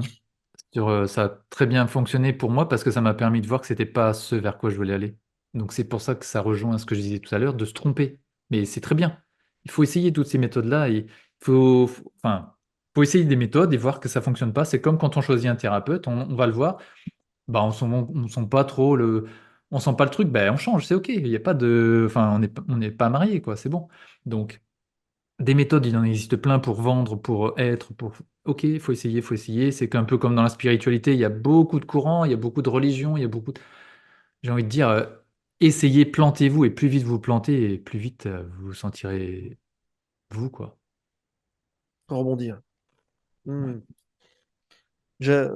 [SPEAKER 2] Ça a très bien fonctionné pour moi parce que ça m'a permis de voir que c'était pas ce vers quoi je voulais aller. Donc c'est pour ça que ça rejoint ce que je disais tout à l'heure, de se tromper. Mais c'est très bien. Il faut essayer toutes ces méthodes-là et enfin, faut essayer des méthodes et voir que ça fonctionne pas. C'est comme quand on choisit un thérapeute, on va le voir, bah on sent pas trop on sent pas le truc, bah on change, c'est ok. Il y a pas de, enfin, on n'est pas mariés, quoi. C'est bon. Donc des méthodes, il en existe plein pour vendre, pour être, pour... Ok, il faut essayer, il faut essayer. C'est un peu comme dans la spiritualité, il y a beaucoup de courants, il y a beaucoup de religions, il y a beaucoup de... J'ai envie de dire, essayez, plantez-vous, et plus vite vous plantez, et plus vite vous vous sentirez vous, quoi.
[SPEAKER 1] rebondir.
[SPEAKER 2] Ouais.
[SPEAKER 1] Hmm. J'a-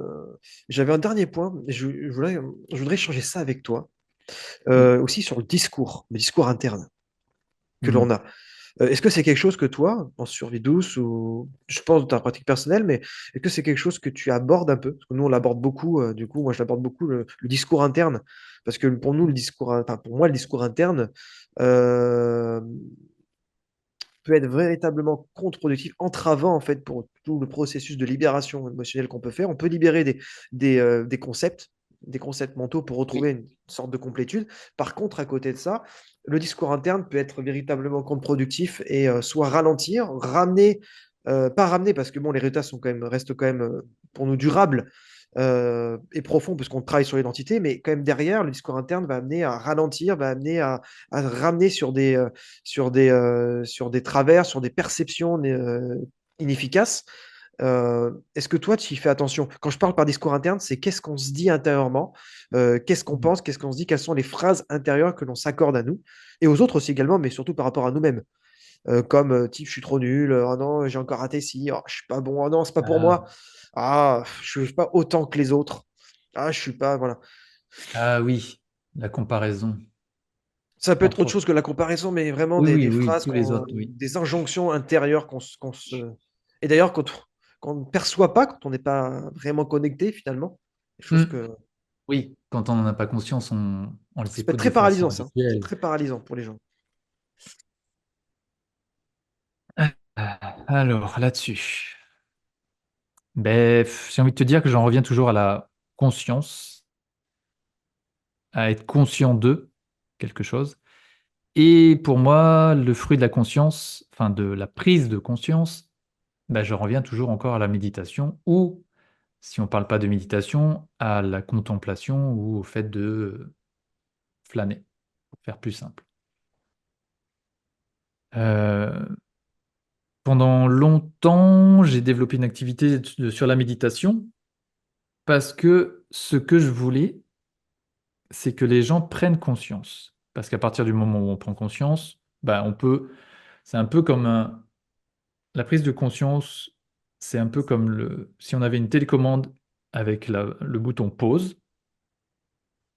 [SPEAKER 1] J'avais un dernier point, et je voudrais changer ça avec toi,
[SPEAKER 2] Oui.
[SPEAKER 1] aussi sur le discours interne que l'on
[SPEAKER 2] Mhm.
[SPEAKER 1] a. Est-ce que c'est quelque chose que toi, en survie douce, ou je pense de ta pratique personnelle, mais est-ce que c'est quelque chose que tu abordes un peu? Parce que nous, on l'aborde beaucoup, du coup, moi, je l'aborde beaucoup, le discours interne. Parce que pour nous, enfin, pour moi, le discours interne euh, peut être véritablement contre-productif, entravant, en fait, pour tout le processus de libération émotionnelle qu'on peut faire. On peut libérer des concepts mentaux pour retrouver
[SPEAKER 2] Oui.
[SPEAKER 1] une sorte de complétude. Par contre, à côté de ça, le discours interne peut être véritablement contre-productif et soit ralentir, ramener, pas ramener parce que bon, les résultats restent quand même pour nous durables et profonds parce qu'on travaille sur l'identité, mais quand même derrière, le discours interne va amener à ralentir, va amener à ramener sur des travers, sur des perceptions inefficaces. Est-ce que toi, tu y fais attention? Quand je parle par discours interne, c'est qu'est-ce qu'on se dit intérieurement, qu'est-ce qu'on
[SPEAKER 2] Mhm.
[SPEAKER 1] pense, qu'est-ce qu'on se dit, quelles sont les phrases intérieures que l'on s'accorde à nous, et aux autres aussi également, mais surtout par rapport à nous-mêmes. Comme type, je suis trop nul, oh non, j'ai encore raté ci, oh, je suis pas bon, oh non, c'est pas pour moi,
[SPEAKER 2] Ah,
[SPEAKER 1] ah, je suis pas autant que les autres, ah, je suis pas, voilà.
[SPEAKER 2] ah oui, la comparaison,
[SPEAKER 1] Ça peut être
[SPEAKER 2] entre
[SPEAKER 1] autre
[SPEAKER 2] autres.
[SPEAKER 1] chose que la comparaison, mais vraiment
[SPEAKER 2] Oui, oui,
[SPEAKER 1] des
[SPEAKER 2] oui,
[SPEAKER 1] phrases,
[SPEAKER 2] tous les autres, oui.
[SPEAKER 1] des injonctions intérieures Et d'ailleurs, qu'on ne perçoit pas, quand on n'est pas vraiment connecté finalement, des choses
[SPEAKER 2] Hmm.
[SPEAKER 1] que...
[SPEAKER 2] Oui, quand on n'en a pas conscience, on les
[SPEAKER 1] Ça peut être
[SPEAKER 2] écoute
[SPEAKER 1] très
[SPEAKER 2] de façon
[SPEAKER 1] paralysant, ça. C'est
[SPEAKER 2] habituelle.
[SPEAKER 1] très paralysant pour les gens.
[SPEAKER 2] Alors, là-dessus. Ben, j'ai envie de te dire que j'en reviens toujours à la conscience, à être conscient de quelque chose. Et pour moi, le fruit de la conscience, enfin de la prise de conscience, ben, je reviens toujours encore à la méditation ou, si on ne parle pas de méditation, à la contemplation ou au fait de flâner, pour faire plus simple. Euh, Pendant longtemps, j'ai développé une activité sur la méditation parce que ce que je voulais, c'est que les gens prennent conscience. Parce qu'à partir du moment où on prend conscience, bah on peut. C'est un peu comme la prise de conscience, c'est un peu comme si on avait une télécommande avec le bouton pause,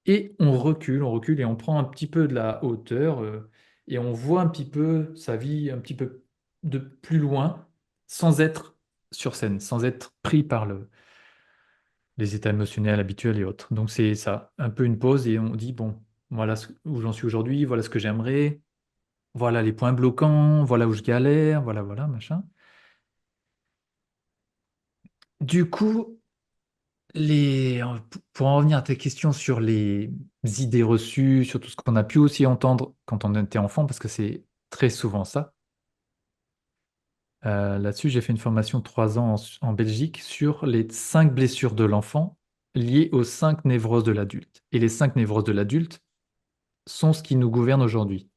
[SPEAKER 2] et on recule et on prend un petit peu de la hauteur, et on voit un petit peu sa vie un petit peu de plus loin, sans être sur scène, sans être pris par les états émotionnels habituels et autres. Donc c'est ça, un peu une pause et on dit, bon, voilà où j'en suis aujourd'hui, voilà ce que j'aimerais, voilà les points bloquants, voilà où je galère, voilà, voilà, machin. Du coup, pour en revenir à ta question sur les idées reçues, sur tout ce qu'on a pu aussi entendre quand on était enfant, parce que c'est très souvent ça. Là-dessus, j'ai fait une formation de 3 ans en Belgique sur les 5 blessures de l'enfant liées aux 5 névroses de l'adulte. Et les 5 névroses de l'adulte sont ce qui nous gouverne aujourd'hui.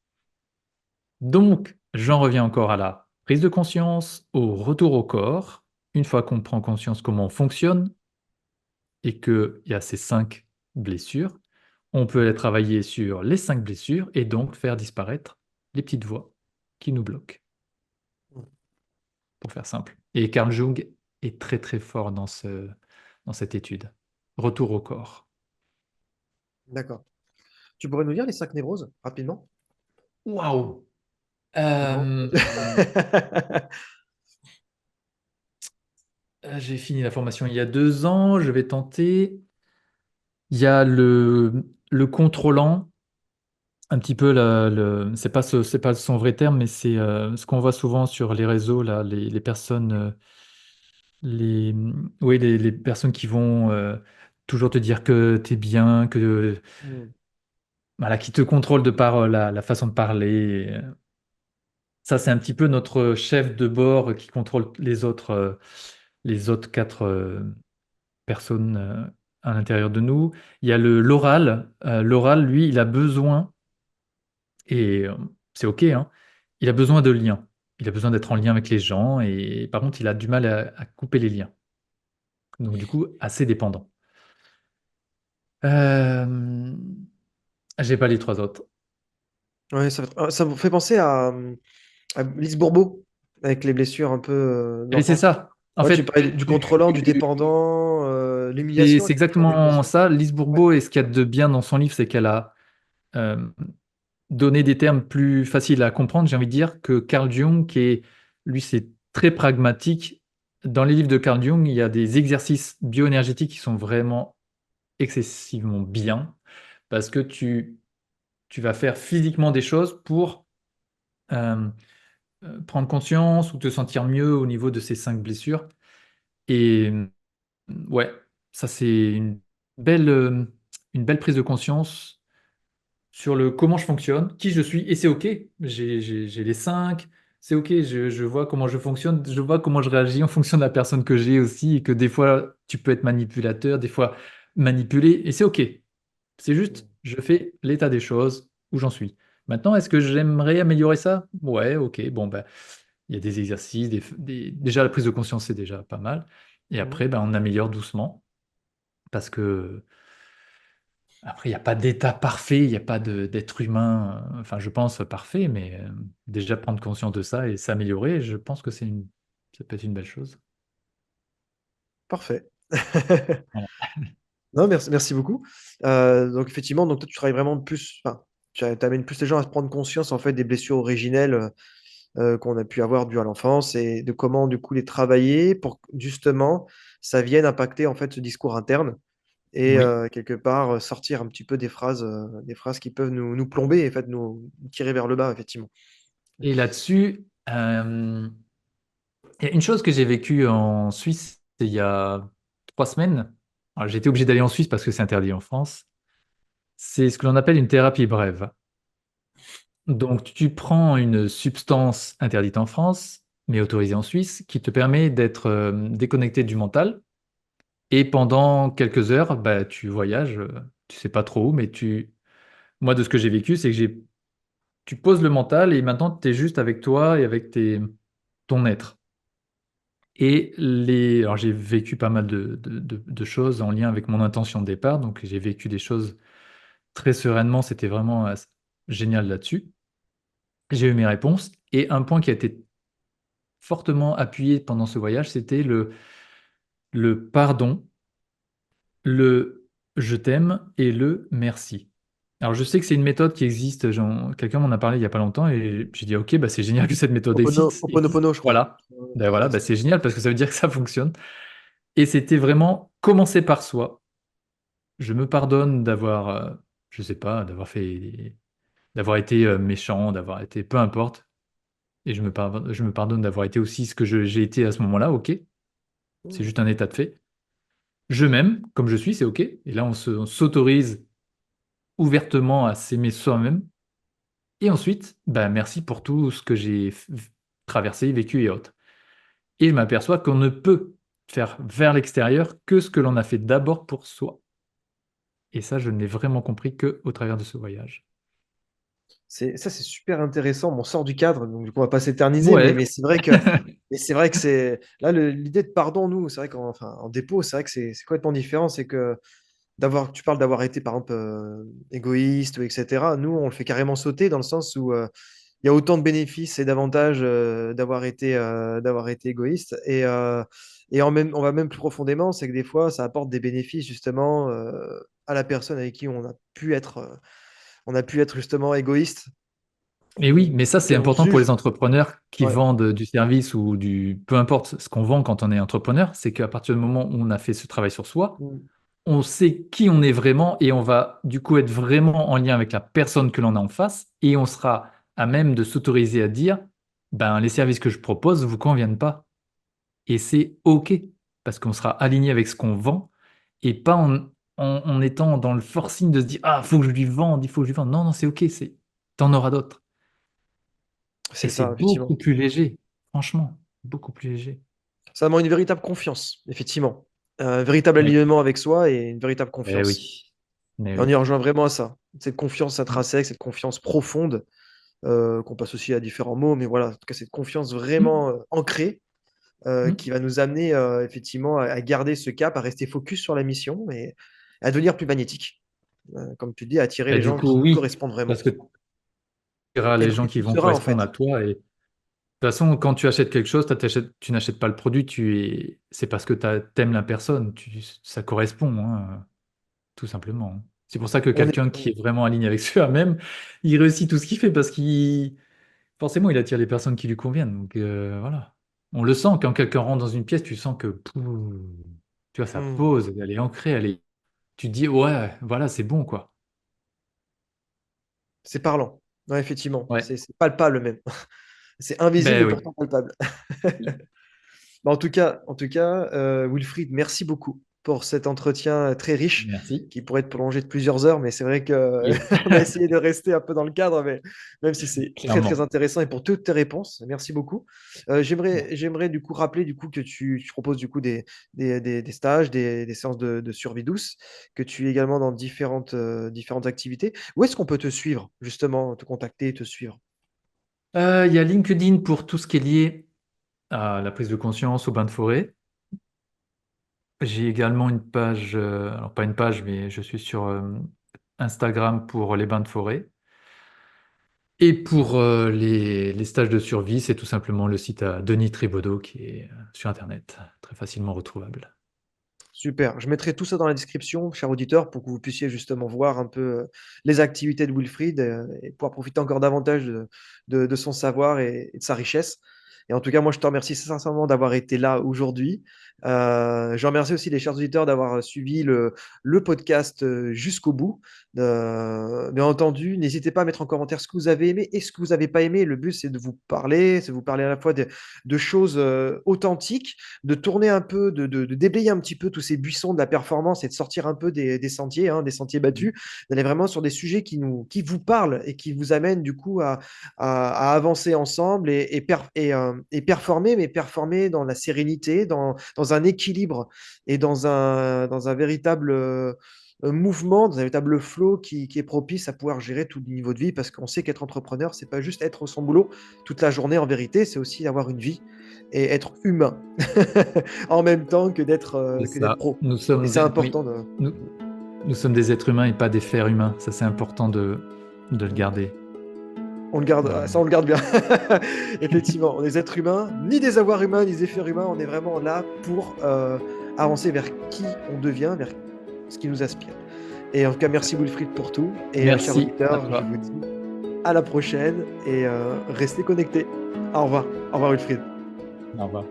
[SPEAKER 2] Donc, j'en reviens encore à la prise de conscience, au retour au corps. Une fois qu'on prend conscience comment on fonctionne et qu'il y a ces 5 blessures, on peut aller travailler sur les 5 blessures et donc faire disparaître les petites voix qui nous bloquent, pour faire simple. Et Carl Jung est très très fort dans cette étude. Retour au corps.
[SPEAKER 1] D'accord. Tu pourrais nous dire les 5 névroses, rapidement?
[SPEAKER 2] Waouh!
[SPEAKER 1] Non?
[SPEAKER 2] Euh, j'ai fini la formation il y a 2 ans, je vais tenter. Il y a le contrôlant, un petit peu, c'est pas son vrai terme, mais c'est ce qu'on voit souvent sur les réseaux, là, les personnes, les, oui, les personnes qui vont toujours te dire que t'es bien,
[SPEAKER 1] Hmm.
[SPEAKER 2] voilà, qui te contrôlent de par la façon de parler. Ça, c'est un petit peu notre chef de bord qui contrôle les autres quatre personnes à l'intérieur de nous. Il y a l'oral. L'oral, lui, il a besoin, et c'est OK, hein, il a besoin de liens. Il a besoin d'être en lien avec les gens, et par contre, il a du mal à couper les liens. Donc, du coup, assez dépendant. Euh, j'ai pas les 3 autres.
[SPEAKER 1] Ouais, ça me fait penser à Lise Bourbeau, avec les blessures un peu
[SPEAKER 2] Et c'est
[SPEAKER 1] d'enfance.
[SPEAKER 2] ça. En
[SPEAKER 1] Ouais, tu
[SPEAKER 2] fait,
[SPEAKER 1] parlais du contrôlant, du dépendant, l'humiliation
[SPEAKER 2] c'est
[SPEAKER 1] aussi, je crois, des
[SPEAKER 2] exactement
[SPEAKER 1] blessures.
[SPEAKER 2] ça. Lise
[SPEAKER 1] Ouais.
[SPEAKER 2] Bourbeau, et ce qu'il y a de bien dans son livre, c'est qu'elle a euh, donner des termes plus faciles à comprendre, j'ai envie de dire, que Carl Jung, qui est, lui, c'est très pragmatique. Dans les livres de Carl Jung, il y a des exercices bioénergétiques qui sont vraiment excessivement bien, parce que tu vas faire physiquement des choses pour euh, prendre conscience ou te sentir mieux au niveau de ces 5 blessures. Et ouais, ça c'est une belle prise de conscience sur le comment je fonctionne, qui je suis, et c'est OK. J'ai les 5, c'est OK, je vois comment je fonctionne, je vois comment je réagis en fonction de la personne que j'ai aussi, et que des fois, tu peux être manipulateur, des fois manipulé, et c'est OK. C'est juste, je fais l'état des choses où j'en suis. Maintenant, est-ce que j'aimerais améliorer ça? Ouais, OK, bon, ben, il y a des exercices, déjà la prise de conscience, c'est déjà pas mal. Et
[SPEAKER 1] Mhm.
[SPEAKER 2] après, ben, on améliore doucement, parce que après, il n'y a pas d'état parfait, il n'y a pas d'être humain, enfin, je pense, parfait, mais déjà prendre conscience de ça et s'améliorer, je pense que ça peut être une belle chose.
[SPEAKER 1] Parfait.
[SPEAKER 2] Voilà.
[SPEAKER 1] Non, merci beaucoup. Donc effectivement, donc toi, tu travailles vraiment plus, enfin, tu amènes plus les gens à se prendre conscience en fait des blessures originelles qu'on a pu avoir dues à l'enfance et de comment du coup les travailler pour que justement ça vienne impacter en fait ce discours interne et
[SPEAKER 2] Oui.
[SPEAKER 1] quelque part sortir un petit peu des phrases qui peuvent nous plomber et en fait nous tirer vers le bas effectivement.
[SPEAKER 2] Et là-dessus, il y a une chose que j'ai vécue en Suisse il y a 3 semaines. Alors, j'étais obligé d'aller en Suisse parce que c'est interdit en France. C'est ce que l'on appelle une thérapie brève. Donc, tu prends une substance interdite en France, mais autorisée en Suisse, qui te permet d'être déconnecté du mental. Et pendant quelques heures, bah, tu voyages, tu sais pas trop où, mais moi, de ce que j'ai vécu, c'est que tu poses le mental et maintenant, tu es juste avec toi et avec ton être. Et alors, j'ai vécu pas mal de choses en lien avec mon intention de départ, donc j'ai vécu des choses très sereinement, c'était vraiment génial là-dessus. J'ai eu mes réponses, et un point qui a été fortement appuyé pendant ce voyage, c'était le pardon, le je t'aime et le merci. Alors je sais que c'est une méthode qui existe, quelqu'un m'en a parlé il n'y a pas longtemps, et j'ai dit ok, bah, c'est génial que cette méthode existe.
[SPEAKER 1] Oponopono, je crois.
[SPEAKER 2] Voilà. Ben voilà,
[SPEAKER 1] Ouais,
[SPEAKER 2] bah, c'est génial parce que ça veut dire que ça fonctionne. Et c'était vraiment commencer par soi. Je me pardonne d'avoir, je sais pas, d'avoir été méchant, d'avoir été, peu importe. Et je me pardonne d'avoir été aussi ce que j'ai été à ce moment-là, ok. C'est juste un état de fait. Je m'aime comme je suis, c'est ok. Et là, on s'autorise ouvertement à s'aimer soi-même. Et ensuite, bah, merci pour tout ce que j'ai traversé, vécu et autres. Et je m'aperçois qu'on ne peut faire vers l'extérieur que ce que l'on a fait d'abord pour soi. Et ça, je ne l'ai vraiment compris que au travers de ce voyage.
[SPEAKER 1] c'est super intéressant. Bon, on sort du cadre, donc du coup, on va pas s'éterniser,
[SPEAKER 2] Ouais,
[SPEAKER 1] mais c'est vrai que c'est là l'idée de pardon, nous, c'est vrai qu'en enfin, en dépôt, c'est vrai que c'est complètement différent. C'est que tu parles d'avoir été par exemple égoïste, ou etc. Nous, on le fait carrément sauter dans le sens où il y a autant de bénéfices et d'avantages d'avoir été égoïste. On va même plus profondément, c'est que des fois, ça apporte des bénéfices justement à la personne avec qui on a pu être justement égoïste.
[SPEAKER 2] Et oui, mais ça, c'est
[SPEAKER 1] Et on
[SPEAKER 2] important pour
[SPEAKER 1] juge.
[SPEAKER 2] les entrepreneurs qui
[SPEAKER 1] Ouais.
[SPEAKER 2] vendent du service ou peu importe ce qu'on vend quand on est entrepreneur, c'est qu'à partir du moment où on a fait ce travail sur soi,
[SPEAKER 1] Mm.
[SPEAKER 2] on sait qui on est vraiment et on va du coup être vraiment en lien avec la personne que l'on a en face et on sera à même de s'autoriser à dire, ben, les services que je propose vous conviennent pas. Et c'est OK parce qu'on sera aligné avec ce qu'on vend et pas en étant dans le forcing de se dire, ah, faut que je lui vende, il faut que je lui vende. Non, non, c'est OK, t'en auras d'autres. Et
[SPEAKER 1] C'est
[SPEAKER 2] c'est
[SPEAKER 1] ça, effectivement.
[SPEAKER 2] beaucoup plus léger, franchement, beaucoup plus léger.
[SPEAKER 1] Ça demande une véritable confiance, effectivement. Un véritable
[SPEAKER 2] Oui,
[SPEAKER 1] alignement avec soi et une véritable
[SPEAKER 2] eh
[SPEAKER 1] confiance.
[SPEAKER 2] oui, mais
[SPEAKER 1] Et on y
[SPEAKER 2] oui.
[SPEAKER 1] rejoint vraiment à ça. Cette confiance
[SPEAKER 2] Mm.
[SPEAKER 1] intrinsèque, cette confiance profonde, qu'on peut associer à différents mots, mais voilà, en tout cas, cette confiance
[SPEAKER 2] Mm.
[SPEAKER 1] vraiment ancrée qui
[SPEAKER 2] Mm.
[SPEAKER 1] va nous amener effectivement à garder ce cap, à rester focus sur la mission et à devenir plus magnétique. Comme tu dis, à attirer
[SPEAKER 2] Et
[SPEAKER 1] les
[SPEAKER 2] du
[SPEAKER 1] gens
[SPEAKER 2] coup,
[SPEAKER 1] qui nous
[SPEAKER 2] oui,
[SPEAKER 1] correspondent
[SPEAKER 2] parce
[SPEAKER 1] vraiment
[SPEAKER 2] que tu verras les gens
[SPEAKER 1] et
[SPEAKER 2] qui
[SPEAKER 1] plus
[SPEAKER 2] vont
[SPEAKER 1] serein en
[SPEAKER 2] correspondre à
[SPEAKER 1] fait.
[SPEAKER 2] toi. Et de toute façon, quand tu achètes quelque chose, tu n'achètes pas le produit, c'est parce que t'aimes la personne, ça correspond, hein, tout simplement, hein. C'est pour ça que
[SPEAKER 1] On est,
[SPEAKER 2] quelqu'un qui est vraiment aligné avec soi-même, il réussit tout ce qu'il fait parce qu'il forcément il attire les personnes qui lui conviennent. Donc voilà. On le sent quand quelqu'un rentre dans une pièce, tu sens que tu vois, sa
[SPEAKER 1] Hmm,
[SPEAKER 2] pose, elle est ancrée, tu te dis ouais, voilà, c'est bon quoi.
[SPEAKER 1] c'est parlant. Ouais, effectivement,
[SPEAKER 2] Ouais.
[SPEAKER 1] c'est palpable même. C'est invisible
[SPEAKER 2] Ben
[SPEAKER 1] et
[SPEAKER 2] oui.
[SPEAKER 1] pourtant palpable. Bah, en tout cas Wilfried, merci beaucoup pour cet entretien très riche
[SPEAKER 2] Merci.
[SPEAKER 1] qui pourrait être prolongé de plusieurs heures, mais c'est vrai que
[SPEAKER 2] Oui.
[SPEAKER 1] on a essayé de rester un peu dans le cadre, mais même si c'est très très
[SPEAKER 2] Clairement.
[SPEAKER 1] intéressant et pour toutes tes réponses, merci beaucoup. J'aimerais du coup rappeler du coup que tu proposes du coup des stages, des séances de survie douce, que tu es également dans différentes activités. Où est-ce qu'on peut te suivre, justement, te contacter, te suivre?
[SPEAKER 2] Il y a LinkedIn pour tout ce qui est lié à la prise de conscience au bain de forêt. J'ai également une page, alors pas une page, mais je suis sur Instagram pour les bains de forêt. Et pour les stages de survie, c'est tout simplement le site à Denis Tribaudot qui est sur Internet, très facilement retrouvable.
[SPEAKER 1] Super. Je mettrai tout ça dans la description, cher auditeur, pour que vous puissiez justement voir un peu les activités de Wilfried et pouvoir profiter encore davantage de son savoir et de sa richesse. Et en tout cas, moi, je te remercie sincèrement d'avoir été là aujourd'hui. Je remercie aussi les chers auditeurs d'avoir suivi le podcast jusqu'au bout. Bien entendu, n'hésitez pas à mettre en commentaire ce que vous avez aimé et ce que vous n'avez pas aimé. Le but, c'est de vous parler à la fois de choses authentiques, de tourner un peu, de déblayer un petit peu tous ces buissons de la performance et de sortir un peu des sentiers, hein, des sentiers battus, d'aller vraiment sur des sujets qui vous parlent et qui vous amènent du coup à avancer ensemble et performer, mais performer dans la sérénité, dans un équilibre et dans un véritable mouvement, dans un véritable flow qui est propice à pouvoir gérer tout le niveau de vie parce qu'on sait qu'être entrepreneur, c'est pas juste être au son boulot toute la journée en vérité, c'est aussi avoir une vie et être humain en même temps
[SPEAKER 2] C'est
[SPEAKER 1] que d'être
[SPEAKER 2] ça.
[SPEAKER 1] pro. Et c'est
[SPEAKER 2] Oui,
[SPEAKER 1] important de.
[SPEAKER 2] nous, nous sommes des êtres humains et pas des fers humains. Ça, c'est important de le garder.
[SPEAKER 1] On le garde,
[SPEAKER 2] Voilà.
[SPEAKER 1] ça on le garde bien. Effectivement, on est des êtres humains, ni des avoirs humains, ni des fers humains. On est vraiment là pour avancer vers qui on devient, vers ce qui nous aspire. Et en tout cas, merci Wilfried pour tout. Et chers
[SPEAKER 2] Merci à
[SPEAKER 1] auditeurs, je
[SPEAKER 2] toi.
[SPEAKER 1] vous dis à la prochaine et restez connectés. Au revoir. Au revoir Wilfried.
[SPEAKER 2] Au revoir.